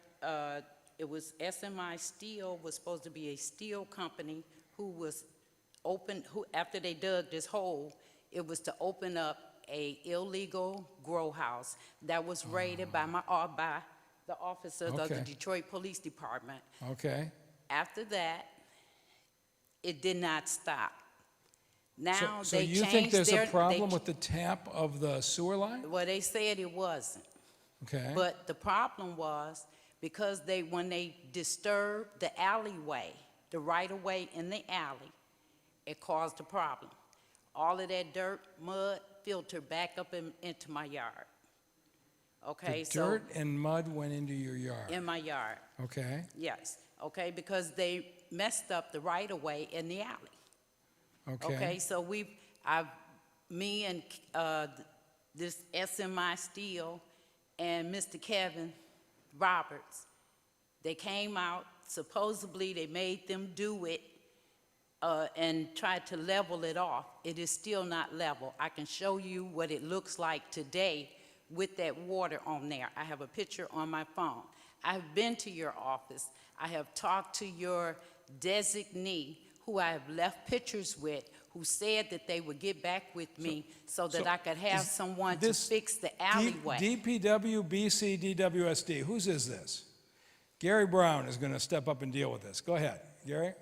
it was SMI Steel, was supposed to be a steel company who was open, after they dug this hole, it was to open up a illegal grow house that was raided by the officers of the Okay. Detroit Police Department. Okay. After that, it did not stop. Now So they you changed think there's their, a problem with the tap of the sewer line? Well, they said it wasn't. Okay. But the problem was, because when they disturbed the alleyway, the right-of-way in the alley, it caused a problem. All of that dirt, mud, filtered back up into my yard. Okay, The dirt and mud went into your yard? in my yard, Okay. yes. Okay, because they messed up the right-of-way in the alley. Okay, so me and this SMI Steel and Mr. Kevin Roberts, they came out, supposedly they made them do it and tried to level it off. It is still not level. I can show you what it looks like today with that water on there. I have a picture on my phone. I've been to your office. I have talked to your designee, who I have left pictures with, who said that they would get back with me so that I could have someone to fix the alleyway. DPW, BC, DWSD, whose is this? Gary Brown is going to step up and deal with this. Go ahead, Gary.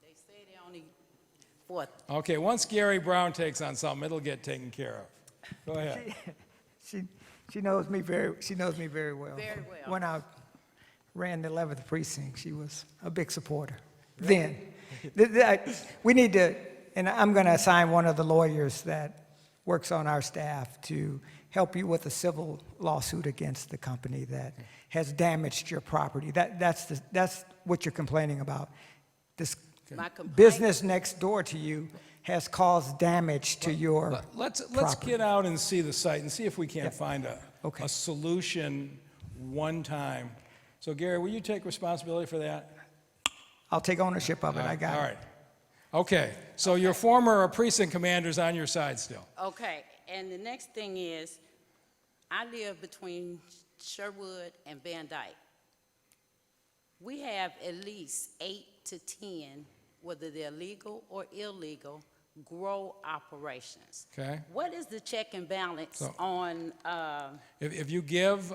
They say they only for Okay, once Gary Brown takes on something, it'll get taken care of. Go ahead. She knows me very well. Very well. When I ran the 11th precinct, she was a big supporter. Then, we need to, and I'm going to assign one of the lawyers that works on our staff to help you with a civil lawsuit against the company that has damaged your property. That's what you're complaining about. This business next door to you has caused damage to your Let's property. get out and see the site and see if we can't find a solution one time. So Gary, will you take responsibility for that? I'll take ownership of it. I got it. All right. Okay, so your former precinct commander's on your side still. Okay, and the next thing is, I live between Sherwood and Van Dyke. We have at least 8 to 10, whether they're legal or illegal, grow operations. Okay. What is the check and balance So- on, If you give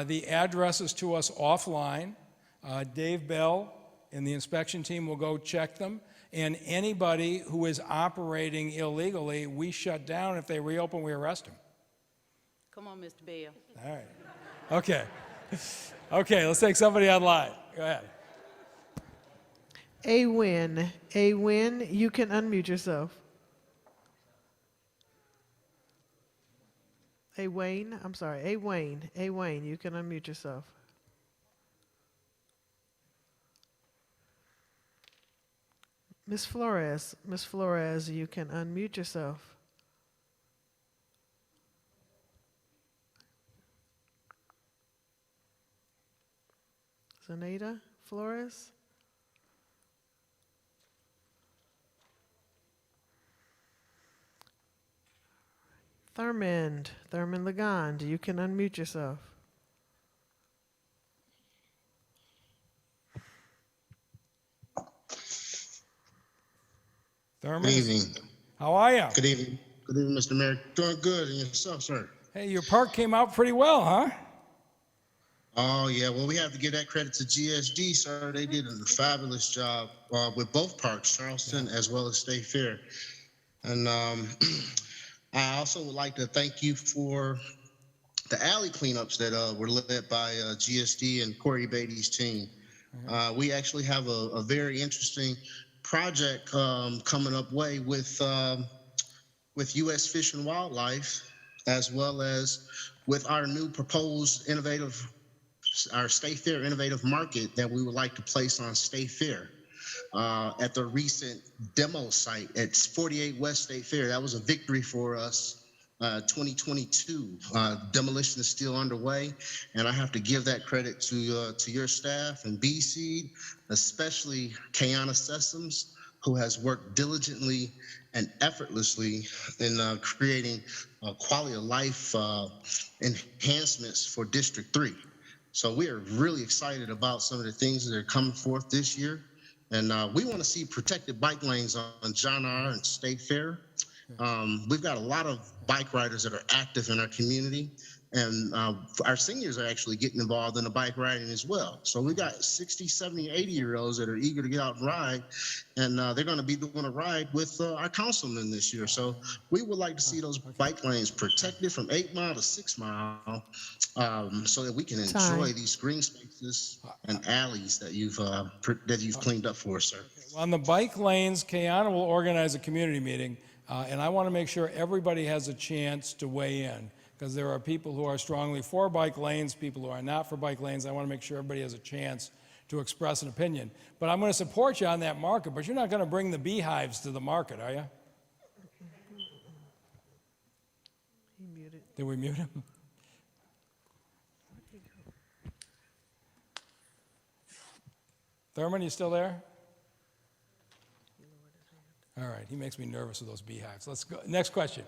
the addresses to us offline, Dave Bell and the inspection team will go check them, and anybody who is operating illegally, we shut down. If they reopen, we arrest them. come on, Mr. Bell. All right. Okay. Okay, let's take somebody online. Go ahead. A-Win, you can unmute yourself. A-Wayne, you can unmute yourself. Ms. Flores, you can unmute yourself. Zenaida Flores? Thurmond Legond, you can unmute yourself. Thurman? Good evening. How are you? Good evening. Good evening, Mr. Mayor. Doing good, and yourself, sir? Hey, your park came out pretty well, huh? Oh, yeah. Well, we have to give that credit to GSD, sir. They did a fabulous job with both parks, Charleston as well as State Fair. And I also would like to thank you for the alley cleanups that were led by GSD and Corey Beatty's team. We actually have a very interesting project coming up with U.S. Fish and Wildlife, as well as with our new proposed our State Fair Innovative Market that we would like to place on State Fair at the recent demo site at 48 West State Fair. That was a victory for us. 2022 demolition is still underway, and I have to give that credit to your staff and B-Seed, especially Kiana Sessoms, who has worked diligently and effortlessly in creating quality of life enhancements for District 3. So we are really excited about some of the things that are coming forth this year. And we want to see protected bike lanes on John R. and State Fair. We've got a lot of bike riders that are active in our community, and our seniors are actually getting involved in the bike riding as well. So we got 60, 70, 80-year-olds that are eager to get out and ride, and they're going to be doing a ride with our councilman this year. So we would like to see those bike lanes protected from 8 Mile to 6 Mile so that we can enjoy these green spaces and alleys that you've cleaned up for us, sir. Well, on the bike lanes, Kiana will organize a community meeting, and I want to make sure everybody has a chance to weigh in, because there are people who are strongly for bike lanes, people who are not for bike lanes. I want to make sure everybody has a chance to express an opinion. But I'm going to support you on that market, but you're not going to bring the beehives to the market, are you? He muted. Did we mute him? Thurman, you still there? All right, he makes me nervous with those beehives. Let's go. Next question.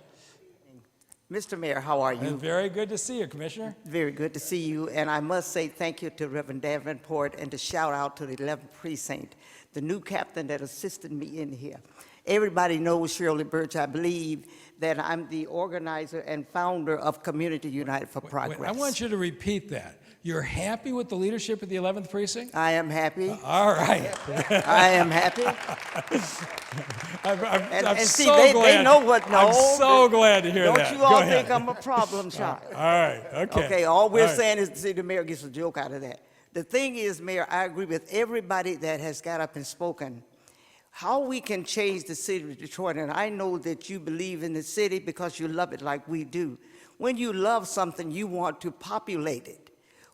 Mr. Mayor, how are you? And very good to see you, Commissioner. Very good to see you, and I must say thank you to Reverend Davenport and to shout out to the 11th Precinct, the new captain that assisted me in here. Everybody knows Shirley Birch, I believe, that I'm the organizer and founder of Community United for Progress. Wait, I want you to repeat that. You're happy with the leadership of the 11th Precinct? I am happy. All right. I am happy. I'm see, so they glad. know what. No, I'm so glad to hear don't that. you Go all ahead. think I'm a problem child? All right. Okay. Okay. All we're All right. saying is, see, the mayor gets a joke out of that. The thing is, Mayor, I agree with everybody that has got up and spoken. How we can change the city of Detroit, and I know that you believe in the city because you love it like we do. When you love something, you want to populate it.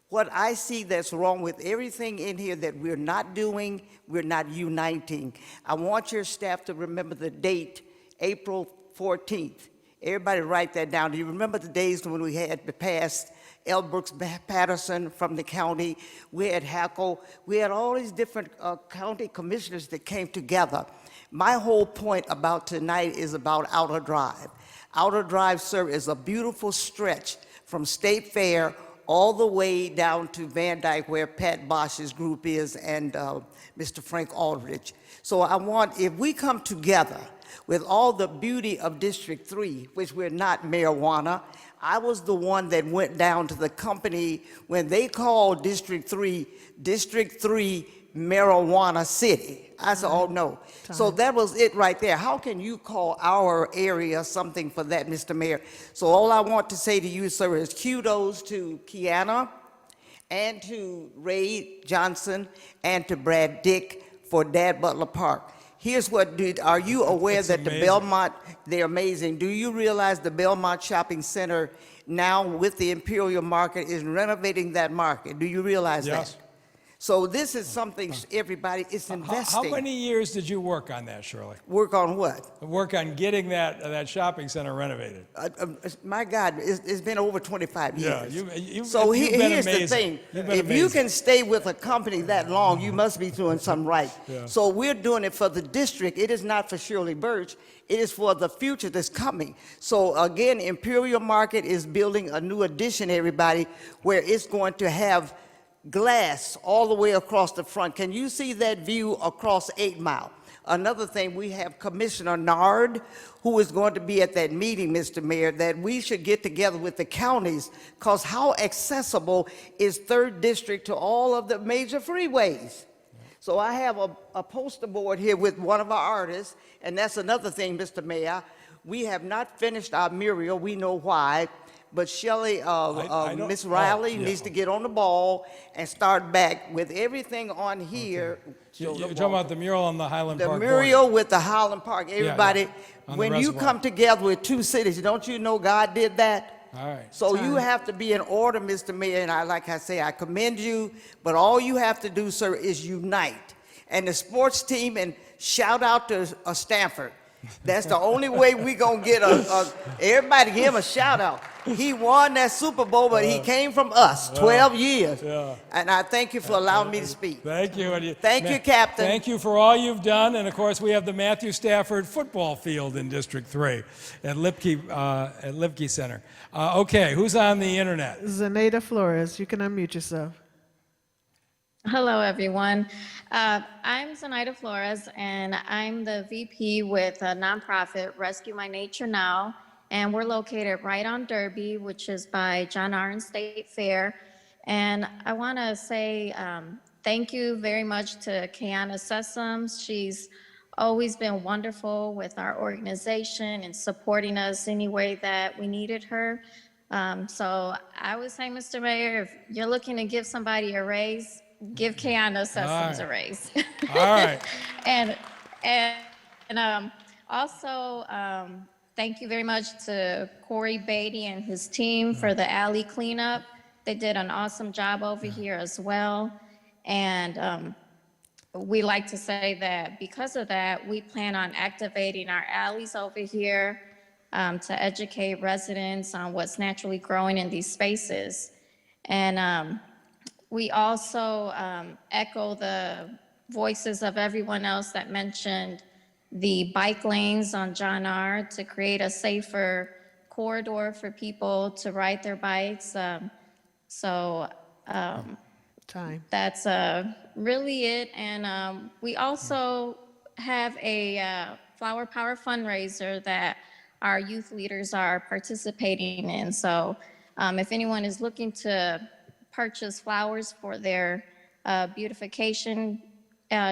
What I see that's wrong with everything in here that we're not doing, we're not uniting. I want your staff to remember the date, April 14th. Everybody write that down. Do you remember the days when we had passed L. Brooks Patterson from the county? We had Hackle. We had all these different county commissioners that came together. My whole point about tonight is about Outer Drive. Outer Drive, sir, is a beautiful stretch from State Fair all the way down to Van Dyke, where Pat Bosch's group is, and Mr. Frank Aldridge. So I want, if we come together with all the beauty of District 3, which we're not marijuana, I was the one that went down to the company when they called District 3 Marijuana City. I said, oh no. So that was it right there. How can you call our area something for that, Mr. Mayor? So all I want to say to you, sir, is kudos to Kiana and to Ray Johnson and to Brad Dick for Dad Butler Park. Here's what, are you aware that the Belmont, they're amazing. Do you realize the Belmont Shopping Center now with the Imperial Market is renovating that market? Do you realize that? Yes. So this is something everybody is investing. How many years did you work on that, Shirley? Work on what? Work on getting that shopping center renovated. My God, it's been over 25 years. Yeah, so you've been here's amazing. the thing. You've been If you amazing. can stay with a company that long, you must be doing something right. Yeah. So we're doing it for the district. It is not for Shirley Birch. It is for the future that's coming. So again, Imperial Market is building a new addition, everybody, where it's going to have glass all the way across the front. Can you see that view across 8 Mile? Another thing, we have Commissioner Nard, who is going to be at that meeting, Mr. Mayor, that we should get together with the counties, because how accessible is 3rd District to all of the major freeways? So I have a poster board here with one of our artists, and that's another thing, Mr. Mayor. We have not finished our mural. We know why. But Shelley, Miss Riley needs to get on the ball and start back with everything on here. You're talking about the mural on the Highland Park The border. mural with the Highland Park. Everybody, On the when you reservoir. come together with 2 cities, don't you know God did that? All right. So you have to be in order, Mr. Mayor, and like I say, I commend you, but all you have to do, sir, is unite. And the sports team, and shout out to Stanford. That's the only way we gonna get everybody give him a shout out. He won that Super Bowl, but he came from us, 12 years. And I thank you for allowing me to speak. Thank you. Thank you, Captain. Thank you for all you've done. And of course, we have the Matthew Stafford football field in District 3 at Lipke Center. Okay, who's on the internet? Zenaida Flores, you can unmute yourself. Hello, everyone. I'm Zenaida Flores, and I'm the VP with a nonprofit, Rescue My Nature Now, and we're located right on Derby, which is by John Arden State Fair. And I want to say thank you very much to Kiana Sessoms. She's always been wonderful with our organization and supporting us any way that we needed her. So I would say, Mr. Mayor, if you're looking to give somebody a raise, give Kiana Sessoms a raise. All right. and also, thank you very much to Corey Beatty and his team for the alley cleanup. They did an awesome job over here as well. And we like to say that because of that, we plan on activating our alleys over here to educate residents on what's naturally growing in these spaces. And we also echo the voices of everyone else that mentioned the bike lanes on John R. to create a safer corridor for people to ride their bikes. That's really it. And we also have a Flower Power fundraiser that our youth leaders are participating in. So if anyone is looking to purchase flowers for their beautification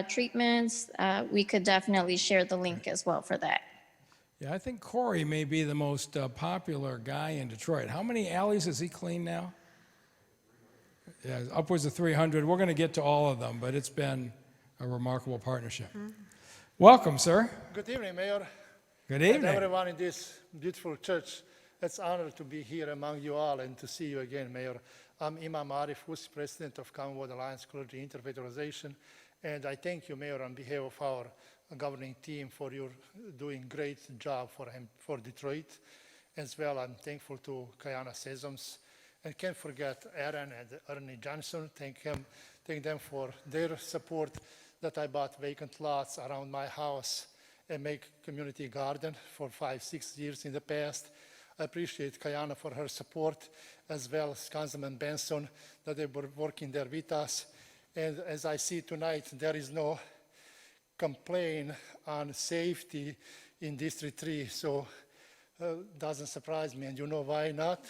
treatments, we could definitely share the link as well for that. Yeah, I think Corey may be the most popular guy in Detroit. How many alleys has he cleaned now? Yeah, upwards of 300. We're going to get to all of them, but it's been a remarkable partnership. Welcome, sir. Good evening, Mayor. Good evening. And everyone in this beautiful church. It's an honor to be here among you all and to see you again, Mayor. I'm Imam Arif, who's president of Commonwealth Alliance Clergy Interfaith Organization, and I thank you, Mayor, on behalf of our governing team for your doing great job for Detroit. As well, I'm thankful to Kiana Sessoms, and can't forget Aaron and Ernie Johnson. Thank them for their support that I bought vacant lots around my house and make community garden for 5-6 years in the past. I appreciate Kayana for her support, as well as Councilman Benson, that they were working there with us. And as I see tonight, there is no complaint on safety in District 3, so doesn't surprise me. And you know why not?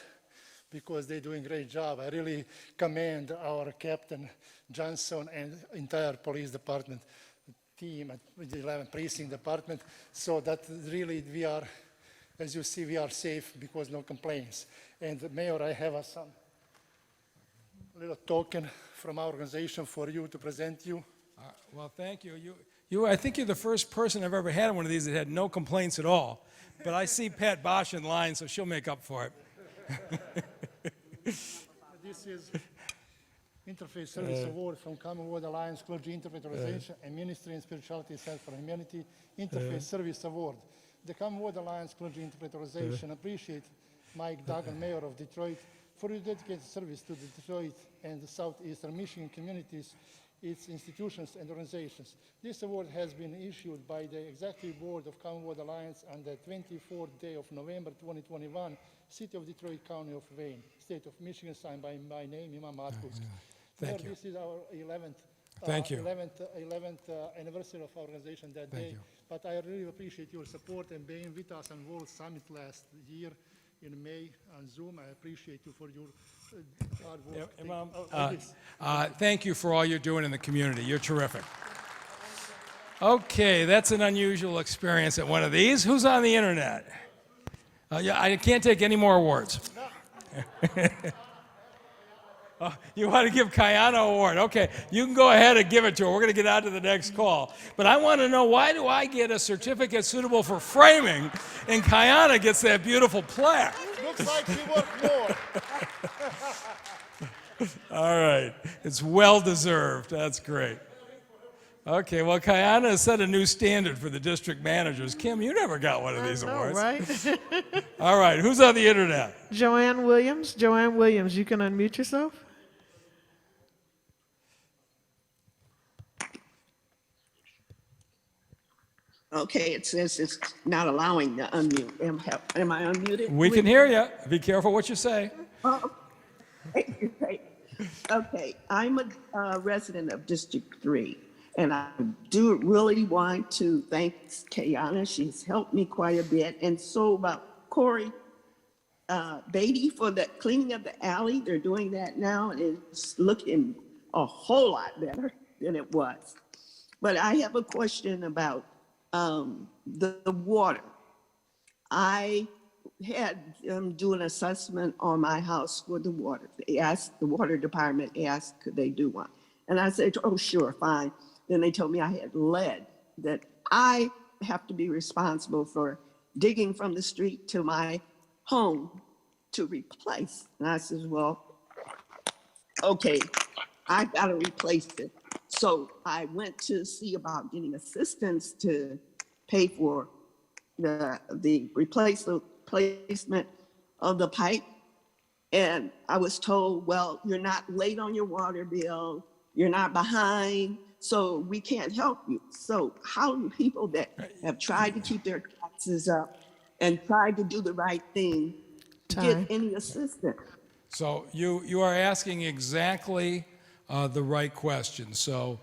Because they're doing a great job. I really commend our Captain Johnson and entire police department team at the 11th Precinct Department, so that really we are, as you see, we are safe because no complaints. And Mayor, I have some little token from our organization for you to present you. Well, thank you. I think you're the first person I've ever had one of these that had no complaints at all. But I see Pat Bosch in line, so she'll make up for it. This is Interfaith Service Award from Commonwealth Alliance Clergy Interfaith Organization and Ministry and Spirituality Center for Humanity Interfaith Service Award. The Commonwealth Alliance Clergy Interfaith Organization appreciate Mike Duggan, Mayor of Detroit, for your dedicated service to the Detroit and the Southeastern Michigan communities, its institutions and organizations. This award has been issued by the Executive Board of Commonwealth Alliance on the 24th day of November 2021, City of Detroit, County of Wayne, State of Michigan, signed by my name, Imam Marcus. Thank you. This is our 11th, Thank you. 11th anniversary of our organization that Thank day. you. But I really appreciate your support and being with us on World Summit last year in May on Zoom. I appreciate you for your hard work. Thank you for all you're doing in the community. You're terrific. Okay, that's an unusual experience at one of these. Who's on the internet? Yeah, I can't take any more awards. You want to give Kayana an award? Okay, you can go ahead and give it to her. We're going to get on to the next call. But I want to know, why do I get a certificate suitable for framing and Kayana gets that beautiful plaque? Looks like she worked more. All right, it's well deserved. That's great. Okay, well, Kayana has set a new standard for the district managers. Kim, you never got one of these awards. Right? All right, who's on the internet? Joanne Williams. Joanne Williams, you can unmute yourself. Okay, it says it's not allowing the unmute. Am I unmuted? We can hear you. Be careful what you say. Okay, I'm a resident of District 3, and I do really want to thank Kayana. She's helped me quite a bit, and so about Corey Beatty for the cleaning of the alley. They're doing that now, and it's looking a whole lot better than it was. But I have a question about the water. I had them do an assessment on my house for the water. They asked, the water department asked, could they do one? And I said, oh, sure, fine. Then they told me I had lead, that I have to be responsible for digging from the street to my home to replace. And I said, well, okay, I gotta replace it. So I went to see about getting assistance to pay for the replacement of the pipe. And I was told, well, you're not late on your water bill, you're not behind, so we can't help you. So how do people that have tried to keep their taxes up and tried to do the right thing get any assistance? So you are asking exactly the right question. So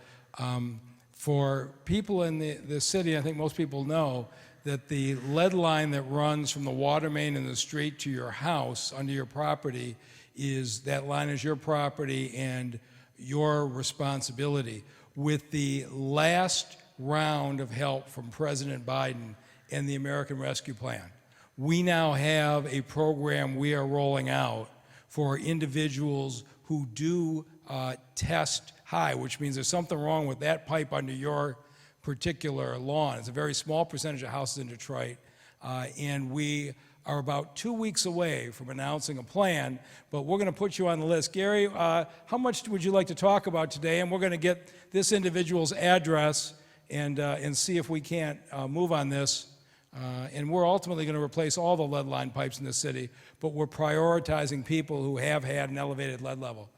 for people in the city, I think most people know that the lead line that runs from the water main in the street to your house under your property that line is your property and your responsibility. With the last round of help from President Biden and the American Rescue Plan, we now have a program we are rolling out for individuals who do test high, which means there's something wrong with that pipe under your particular lawn. It's a very small percentage of houses in Detroit, and we are about 2 weeks away from announcing a plan, but we're going to put you on the list. Gary, how much would you like to talk about today? And we're going to get this individual's address and see if we can't move on this. And we're ultimately going to replace all the lead line pipes in the city, but we're prioritizing people who have had an elevated lead level.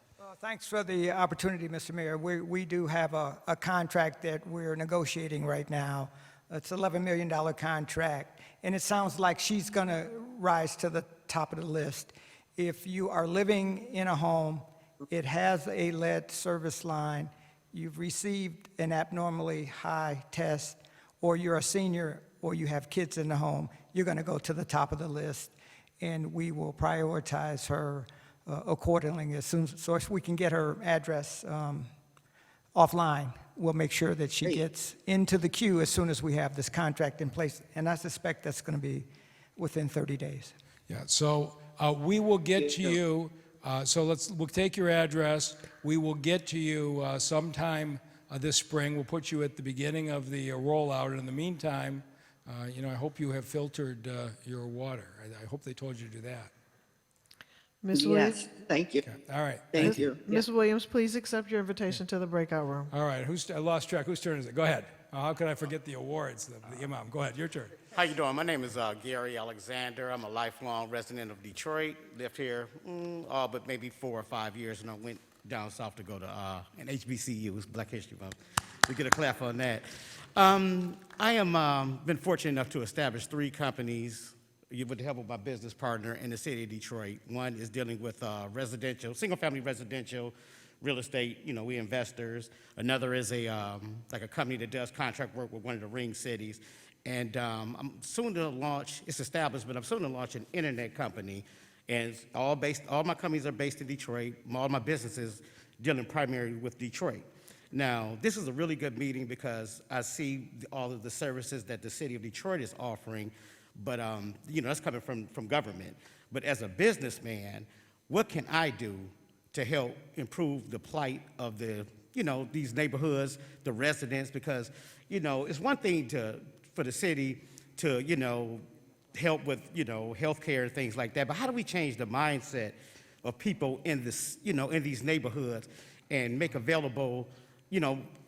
Thanks for the opportunity, Mr. Mayor. We do have a contract that we're negotiating right now It's an $11 million contract, and it sounds like she's going to rise to the top of the list. If you are living in a home, it has a lead service line, you've received an abnormally high test, or you're a senior, or you have kids in the home, you're going to go to the top of the list, and we will prioritize her accordingly as soon so if we can get her address offline. We'll make sure that she gets into the queue as soon as we have this contract in place, and I suspect that's going to be within 30 days. Yeah, so we will get to you, we'll take your address, we will get to you sometime this spring. We'll put you at the beginning of the rollout, and in the meantime, I hope you have filtered your water. I hope they told you to do that. Ms. Williams? Yes, thank you. Okay. All right. Thank you. Ms. Williams, please accept your invitation to the breakout room. All right, I lost track. Whose turn is it? Go ahead. How could I forget the awards, the imam? Go ahead, your turn. How you doing? My name is Gary Alexander. I'm a lifelong resident of Detroit. Lived here all but maybe 4 or 5 years, and I went down south to go to an HBCU. It's Black History Month. We get a clap on that. I am been fortunate enough to establish 3 companies with the help of my business partner in the city of Detroit. One is dealing with residential, single-family residential real estate. We investors. Another is like a company that does contract work with one of the ring cities. And I'm soon to launch, it's established, but I'm soon to launch an internet company. And it's all my companies are based in Detroit. All my businesses dealing primarily with Detroit. Now, this is a really good meeting because I see all of the services that the city of Detroit is offering, but that's coming from government. But as a businessman, what can I do to help improve the plight of these neighborhoods, the residents? Because, it's one thing for the city to, help with, healthcare and things like that, but how do we change the mindset of people in this, in these neighborhoods and make available,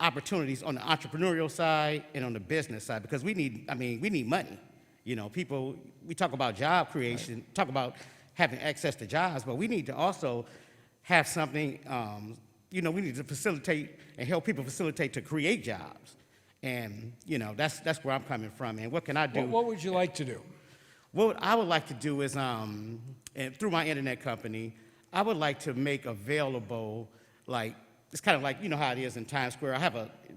opportunities on the entrepreneurial side and on the business side? Because we need money. People, we talk about job creation, talk about having access to jobs, but we need to also have something, we need to facilitate and help people facilitate to create jobs. And, that's where I'm coming from. And what can I do? What would you like to do? What I would like to do is, and through my internet company, I would like to make available, like, it's kind of like, how it is in Times Square.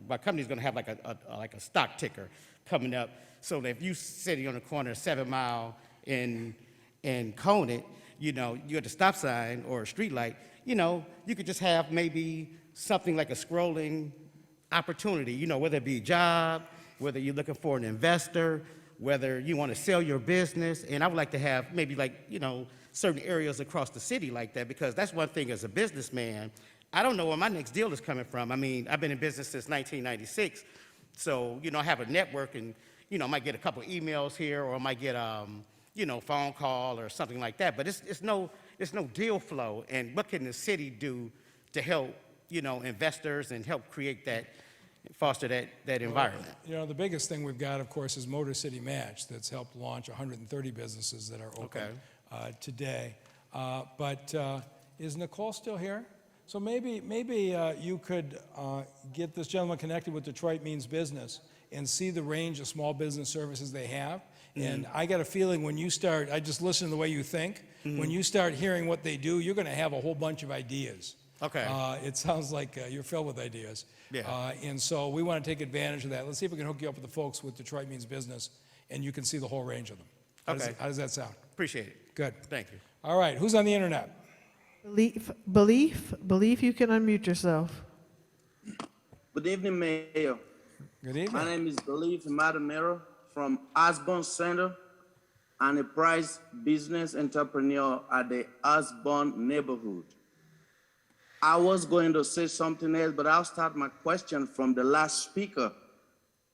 My company's gonna have like a stock ticker coming up, so that if you sitting on the corner of 7 Mile in Conant, you're at the stop sign or a street light, you could just have maybe something like a scrolling opportunity, whether it be a job, whether you're looking for an investor, whether you want to sell your business. And I would like to have maybe certain areas across the city like that, because that's one thing as a businessman, I don't know where my next deal is coming from. I've been in business since 1996. So, I have a network, and, I might get a couple emails here, or I might get, phone call or something like that. But it's no deal flow. And what can the city do to help, investors and help create that, foster that environment? The biggest thing we've got, of course, is Motor City Match that's helped launch 130 businesses that are open today. But is Nicole still here? So maybe you could get this gentleman connected with Detroit Means Business and see the range of small business services they have. And I got a feeling when you start, I just listen to the way you think, when you start hearing what they do, you're going to have a whole bunch of ideas. Okay. It sounds like you're filled with ideas. Yeah. And so we want to take advantage of that. Let's see if we can hook you up with the folks with Detroit Means Business, and you can see the whole range of them. How does that sound? Appreciate it. Good. Thank you. All right. Who's on the internet? Belief, you can unmute yourself. Good evening, Mayor. Good evening. My name is Belief Madamero from Osborne Center, and a prize business entrepreneur at the Osborne neighborhood. I was going to say something else, but I'll start my question from the last speaker.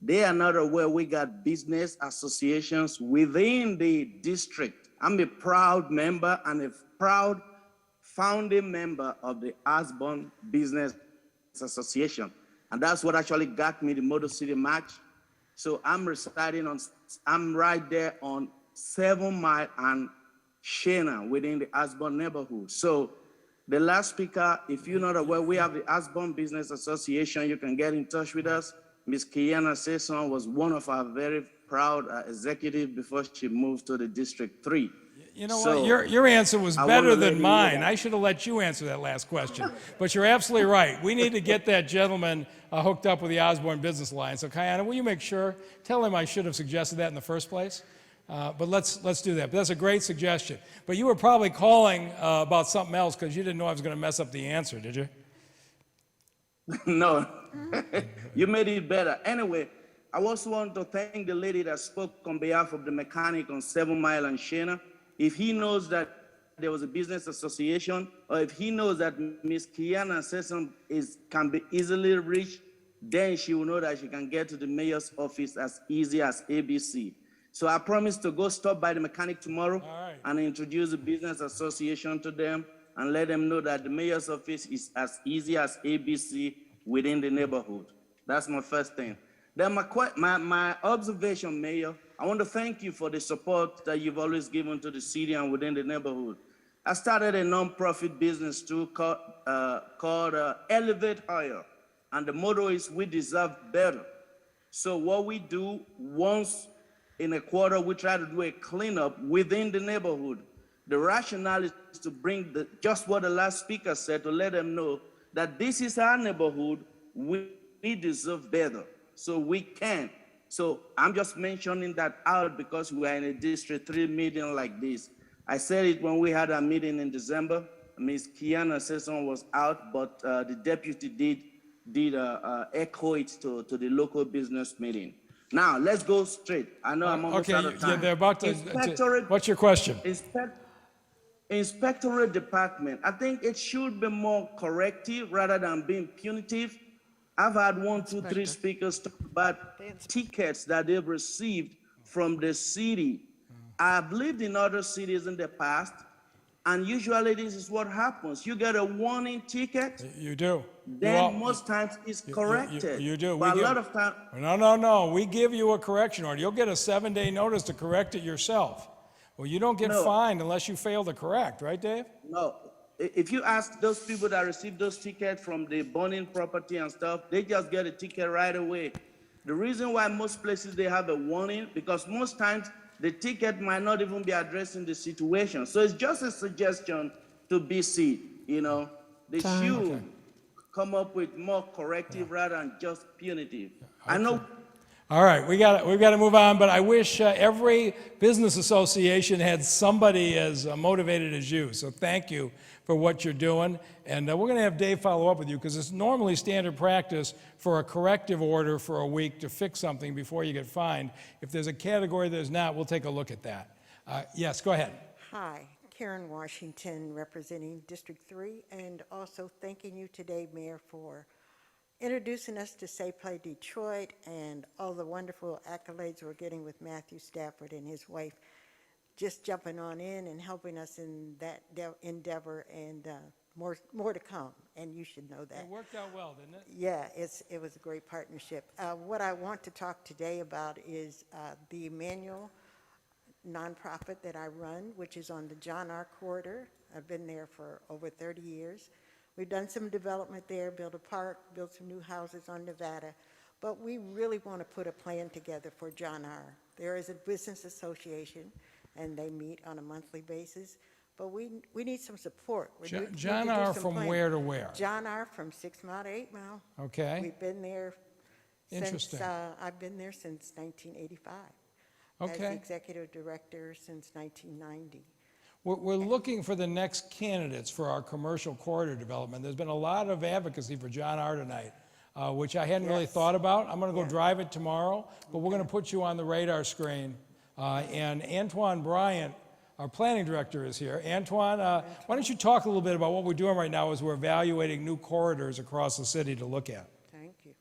They are not aware we got business associations within the district. I'm a proud member and a proud founding member of the Osborne Business Association. And that's what actually got me the Motor City Match. So I'm right there on 7 Mile and Shana within the Osborne neighborhood. So the last speaker, if you're not aware, we have the Osborne Business Association. You can get in touch with us. Ms. Kiana Sesson was one of our very proud executives before she moved to the District 3. You know what? Your answer was I better wanna let than you know mine. that. I should have let you answer that last question. But you're absolutely right. We need to get that gentleman hooked up with the Osborne Business Alliance. So, Kiana, will you make sure? Tell him I should have suggested that in the first place. But let's do that. But that's a great suggestion. But you were probably calling about something else because you didn't know I was going to mess up the answer, did you? No, you made it better. Anyway, I also want to thank the lady that spoke on behalf of the mechanic on 7 Mile and Shana. If he knows that there was a business association, or if he knows that Miss Kiana Sesson can be easily reached, then she will know that she can get to the mayor's office as easy as ABC. So I promise to go stop by the mechanic tomorrow and introduce the business association to them and let them know that the mayor's office is as easy as ABC within the neighborhood. That's my first thing. Then my observation, Mayor, I want to thank you for the support that you've always given to the city and within the neighborhood. I started a non-profit business too called Elevate Higher, and the motto is we deserve better. So what we do once in a quarter, we try to do a cleanup within the neighborhood. The rationale is to bring just what the last speaker said, to let them know that this is our neighborhood, we deserve better, so we can. So I'm just mentioning that out because we are in a District 3 meeting like this. I said it when we had our meeting in December. Ms. Kiana Sesson was out, but the deputy did echo it to the local business meeting. Now, let's go straight. I know I'm almost out of time. Yeah, they're about to. What's your question? Inspectorate department, I think it should be more corrective rather than being punitive. I've had 1, 2, 3 speakers talk about tickets that they've received from the city. I've lived in other cities in the past, and usually this is what happens. You get a warning ticket. You do. Then most times it's corrected. You do. But a lot of times. No. We give you a correction order. You'll get a 7-day notice to correct it yourself. Well, you don't get fined unless you fail to correct, right, Dave? No. If you ask those people that receive those tickets from the burning property and stuff, they just get a ticket right away. The reason why most places they have a warning, because most times the ticket might not even be addressing the situation. So it's just a suggestion to BC, you know. They should come up with more corrective rather than just punitive. I know. All right, we've got to move on, but I wish every business association had somebody as motivated as you. So thank you for what you're doing. And we're going to have Dave follow up with you because it's normally standard practice for a corrective order for a week to fix something before you get fined. If there's a category there's not, we'll take a look at that. Yes, go ahead. Hi, Karen Washington representing District 3, and also thanking you today, Mayor, for introducing us to Say Play Detroit and all the wonderful accolades we're getting with Matthew Stafford and his wife just jumping on in and helping us in that endeavor, and more to come, and you should know that. It worked out well, didn't it? Yeah, it was a great partnership. What I want to talk today about is the Emmanuel nonprofit that I run, which is on the John R. corridor. I've been there for over 30 years. We've done some development there, built a park, built some new houses on Nevada, but we really want to put a plan together for John R. There is a business association, and they meet on a monthly basis, but we need some support. John R. from where to where? John R. from 6 Mile to 8 Mile. Okay. We've been there Interesting. since, I've been there since 1985. Okay. As the executive director since 1990. We're looking for the next candidates for our commercial corridor development. There's been a lot of advocacy for John R. tonight, which I hadn't really thought about. I'm going to go drive it tomorrow, but we're going to put you on the radar screen. And Antoine Bryant, our planning director, is here. Antoine, why don't you talk a little bit about what we're doing right now as we're evaluating new corridors across the city to look at. Thank you.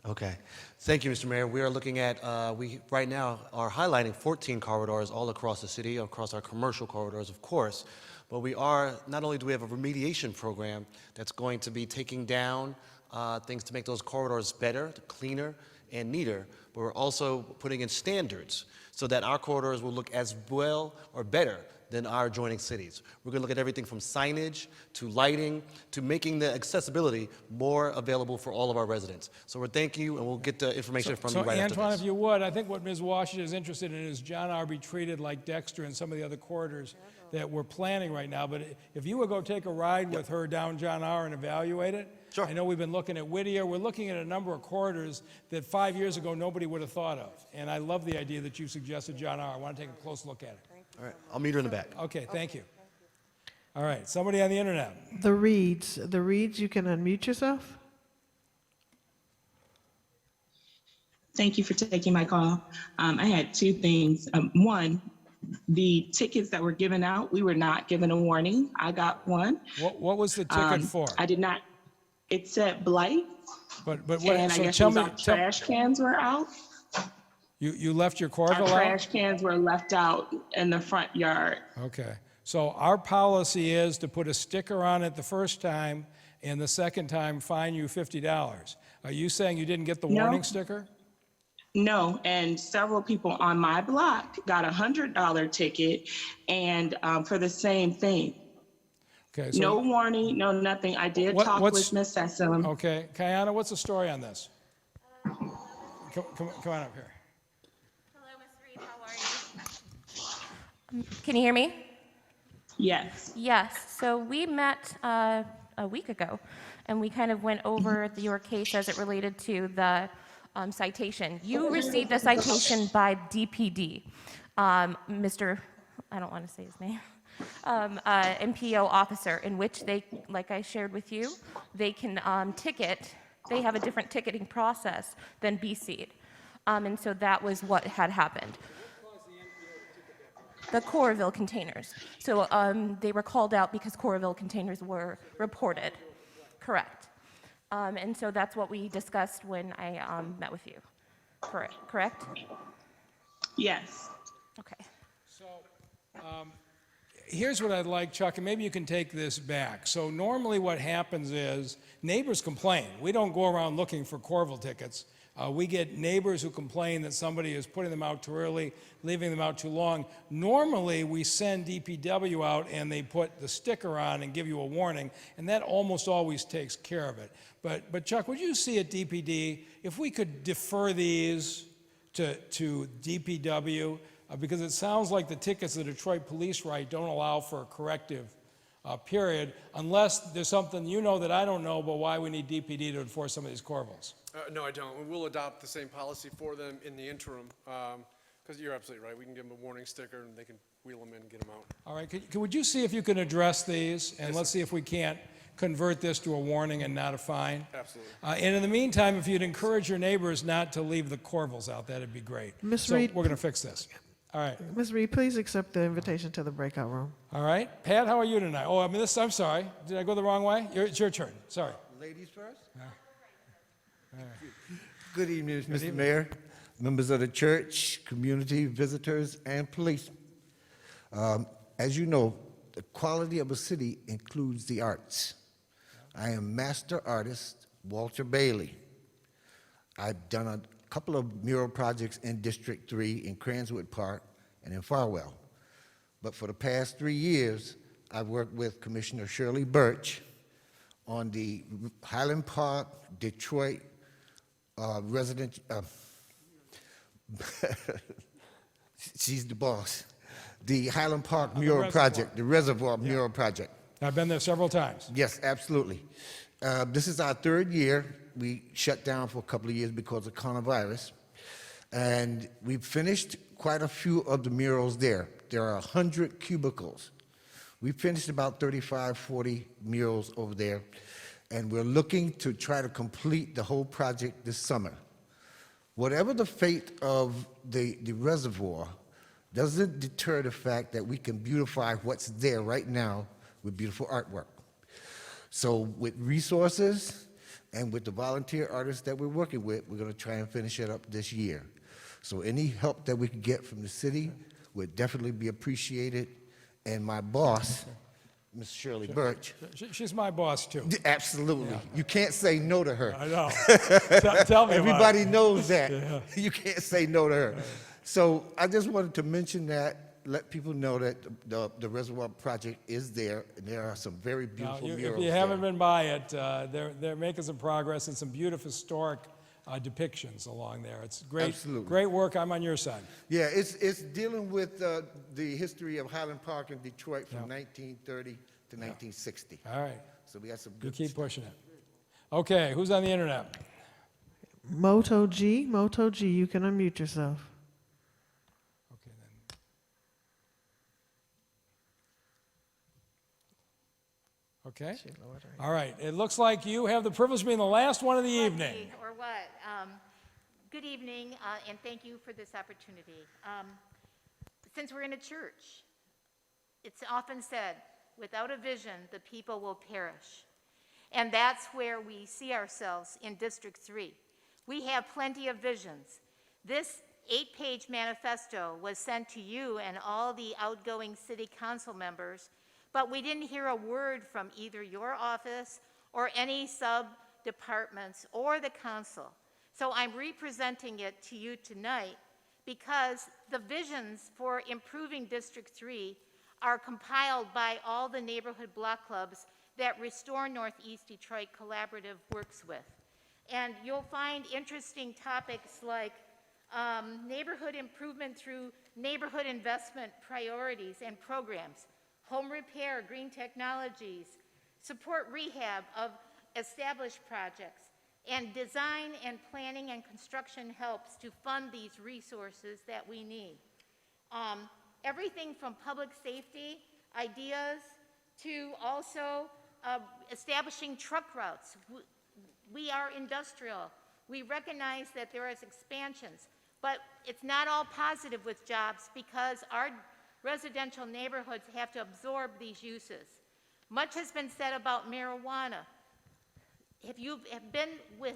Okay. Thank you, Mr. Mayor. We are looking at, we right now are highlighting 14 corridors all across the city, across our commercial corridors, of course, but we are, not only do we have a remediation program that's going to be taking down things to make those corridors better, cleaner, and neater, but we're also putting in standards so that our corridors will look as well or better than our adjoining cities. We're going to look at everything from signage to lighting to making the accessibility more available for all of our residents. So we're thanking you, and we'll get the information from you right after Antoine, this. if you would, I think what Ms. Washington is interested in is John R. be treated like Dexter and some of the other corridors that we're planning right now. But if you would go take a ride with her down John R. and evaluate it, Sure. I know we've been looking at Whittier. We're looking at a number of corridors that 5 years ago nobody would have thought of. And I love the idea that you suggested John R. I want to take a close look at it. All right, I'll meet her in the back. Okay, thank you. All right, somebody on the internet. The Reeds, you can unmute yourself. Thank you for taking my call. I had two things. One, the tickets that were given out, we were not given a warning. I got one. What was the ticket for? I did not. It said blight. But what? And I So guess tell it was me, our trash cans were out. you left your Our Corville out? trash cans were left out in the front yard. Okay. So our policy is to put a sticker on it the first time, and the second time fine you $50. Are you saying you didn't get the No. warning sticker? No, and several people on my block got a $100 ticket, and for the same thing. Okay. So No warning, no nothing. I did talk with Ms. Sessom. Okay. Kayana, what's the story on this? Come on up here. Can you hear me? Yes. Yes. So we met a week ago, and we kind of went over your case as it related to the citation. You received a citation by DPD, Mr. I don't want to say his name, MPO officer, in which they, like I shared with you, they can ticket. They have a different ticketing process than BC'd, and so that was what had happened. The Coralville containers. So they were called out because Coralville containers were reported. Correct. And so that's what we discussed when I met with you. Correct? Yes. Okay. So here's what I'd like, Chuck, and maybe you can take this back. So normally what happens is neighbors complain. We don't go around looking for Corville tickets. We get neighbors who complain that somebody is putting them out too early, leaving them out too long. Normally, we send DPW out and they put the sticker on and give you a warning, and that almost always takes care of it. But Chuck, would you see at DPD if we could defer these to DPW? Because it sounds like the tickets the Detroit police write don't allow for a corrective period, unless there's something you know that I don't know about why we need DPD to enforce some of these Corvilles. No, I don't. We'll adopt the same policy for them in the interim, because you're absolutely right. We can give them a warning sticker, and they can wheel them in and get them out. All right, would you see if you can address these, and let's see if we can't convert this to a warning and not a fine? Absolutely. And in the meantime, if you'd encourage your neighbors not to leave the Corvilles out, that'd be great. Ms. So Reed. we're going to fix this. All right. Ms. Reed, please accept the invitation to the breakout room. All right. Pat, how are you tonight? Oh, I'm sorry. Did I go the wrong way? It's your turn. Sorry. Ladies first? Good evening, Mr. Mayor, members of the church, community, visitors, and police. As you know, the quality of a city includes the arts. I am master artist Walter Bailey. I've done a couple of mural projects in District 3 in Cranswood Park and in Farwell. But for the past 3 years, I've worked with Commissioner Shirley Birch on the Highland Park, Detroit resident, she's the boss, the Highland Park mural project, the Reservoir mural project. I've been there several times. Yes, absolutely. This is our third year. We shut down for a couple of years because of coronavirus. And we've finished quite a few of the murals there. There are 100 cubicles. We finished about 35, 40 murals over there. And we're looking to try to complete the whole project this summer. Whatever the fate of the reservoir doesn't deter the fact that we can beautify what's there right now with beautiful artwork. So with resources and with the volunteer artists that we're working with, we're going to try and finish it up this year. So any help that we can get from the city would definitely be appreciated. And my boss, Ms. Shirley Birch. She's my boss, too. Absolutely. Yeah. You can't say no to her. I know. Tell me Everybody about it. knows that. Yeah. You can't say no to her. So I just wanted to mention that let people know that the reservoir project is there, and there are some very Now, beautiful if murals you haven't there. been by it, they're making some progress and some beautiful historic depictions along there. It's great, Absolutely. great work. I'm on your side. Yeah, it's dealing with the history of Highland Park in Detroit from 1930 to 1960. All right. So we got some You good keep stuff. pushing it. Okay, who's on the internet? Moto G, you can unmute yourself. Okay. All right. It looks like you have the privilege of being the last one of the Lucky, evening. or what? Good evening, and thank you for this opportunity. Since we're in a church, it's often said, without a vision, the people will perish. And that's where we see ourselves in District 3. We have plenty of visions. This 8-page manifesto was sent to you and all the outgoing city council members, but we didn't hear a word from either your office or any sub-departments or the council. So I'm representing it to you tonight because the visions for improving District 3 are compiled by all the neighborhood block clubs that Restore Northeast Detroit Collaborative works with. And you'll find interesting topics like neighborhood improvement through neighborhood investment priorities and programs, home repair, green technologies, support rehab of established projects, and design and planning and construction helps to fund these resources that we need. Everything from public safety ideas to also establishing truck routes. We are industrial. We recognize that there is expansions, but it's not all positive with jobs because our residential neighborhoods have to absorb these uses. Much has been said about marijuana. If you have been with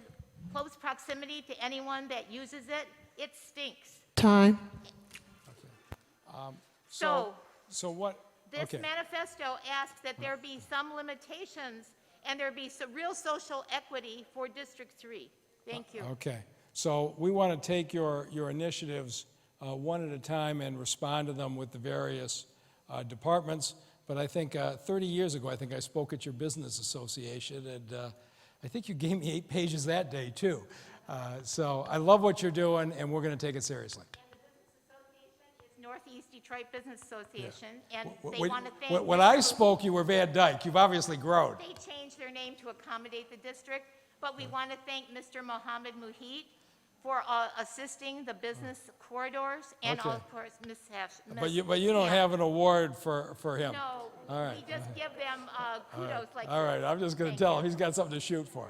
close proximity to anyone that uses it, it stinks. Time. So what? This Okay. manifesto asks that there be some limitations and there be some real social equity for District 3. Thank you. Okay. So we want to take your initiatives one at a time and respond to them with the various departments. But I think 30 years ago, I think I spoke at your business association, and I think you gave me 8 pages that day, too. So I love what you're doing, and we're going to take it seriously. Northeast Detroit Business Association, and they When- want to thank When I spoke, you were Van Dyke. You've obviously grown. They changed their name to accommodate the district, but we want to thank Mr. Mohammed Muhit for assisting the business corridors, and Okay. of course, Ms. Hef. But you don't have an award for him. No, All right. we just give them kudos like All right, yours. I'm just going to Thank tell you. him he's got something to shoot for.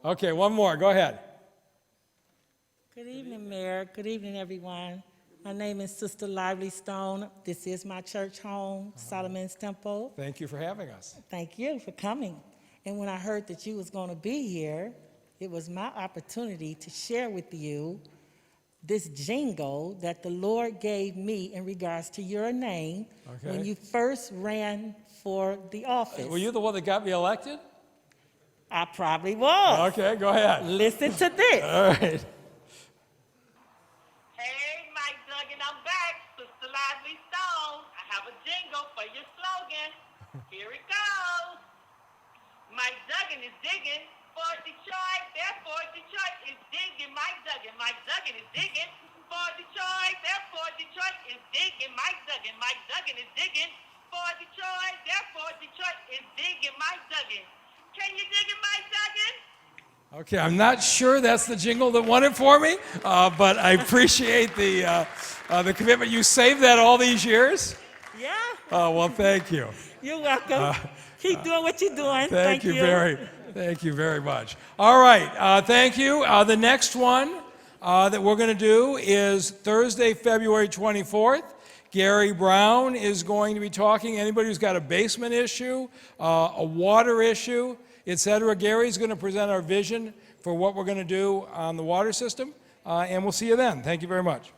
Okay, one more. Go ahead. Good evening, Mayor. Good evening, everyone. My name is Sister Lively Stone. This is my church home, Solomon's Temple. Thank you for having us. Thank you for coming. And when I heard that you was going to be here, it was my opportunity to share with you this jingle that the Lord gave me in regards to your name when Okay. you first ran for the office. Were you the one that got me elected? I probably was. Okay, go ahead. Listen to this. All right. Hey, Mike Duggan, I'm back. Sister Lively Stone. I have a jingle for your slogan. Here it goes. Mike Duggan is digging for Detroit. Therefore, Detroit is digging Mike Duggan. Mike Duggan is digging for Detroit. Therefore, Detroit is digging Mike Duggan. Mike Duggan is digging for Detroit. Therefore, Detroit is digging Mike Duggan. Can you dig it, Mike Duggan? Okay, I'm not sure that's the jingle that won it for me, but I appreciate the commitment. You saved that all these years? Yeah. Oh, well, thank you. You're welcome. Keep doing what you're doing. Thank you very much. All right, thank you. The next one that we're going to do is Thursday, February 24th. Gary Brown is going to be talking. Anybody who's got a basement issue, a water issue, etc. Gary's going to present our vision for what we're going to do on the water system, and we'll see you then. Thank you very much.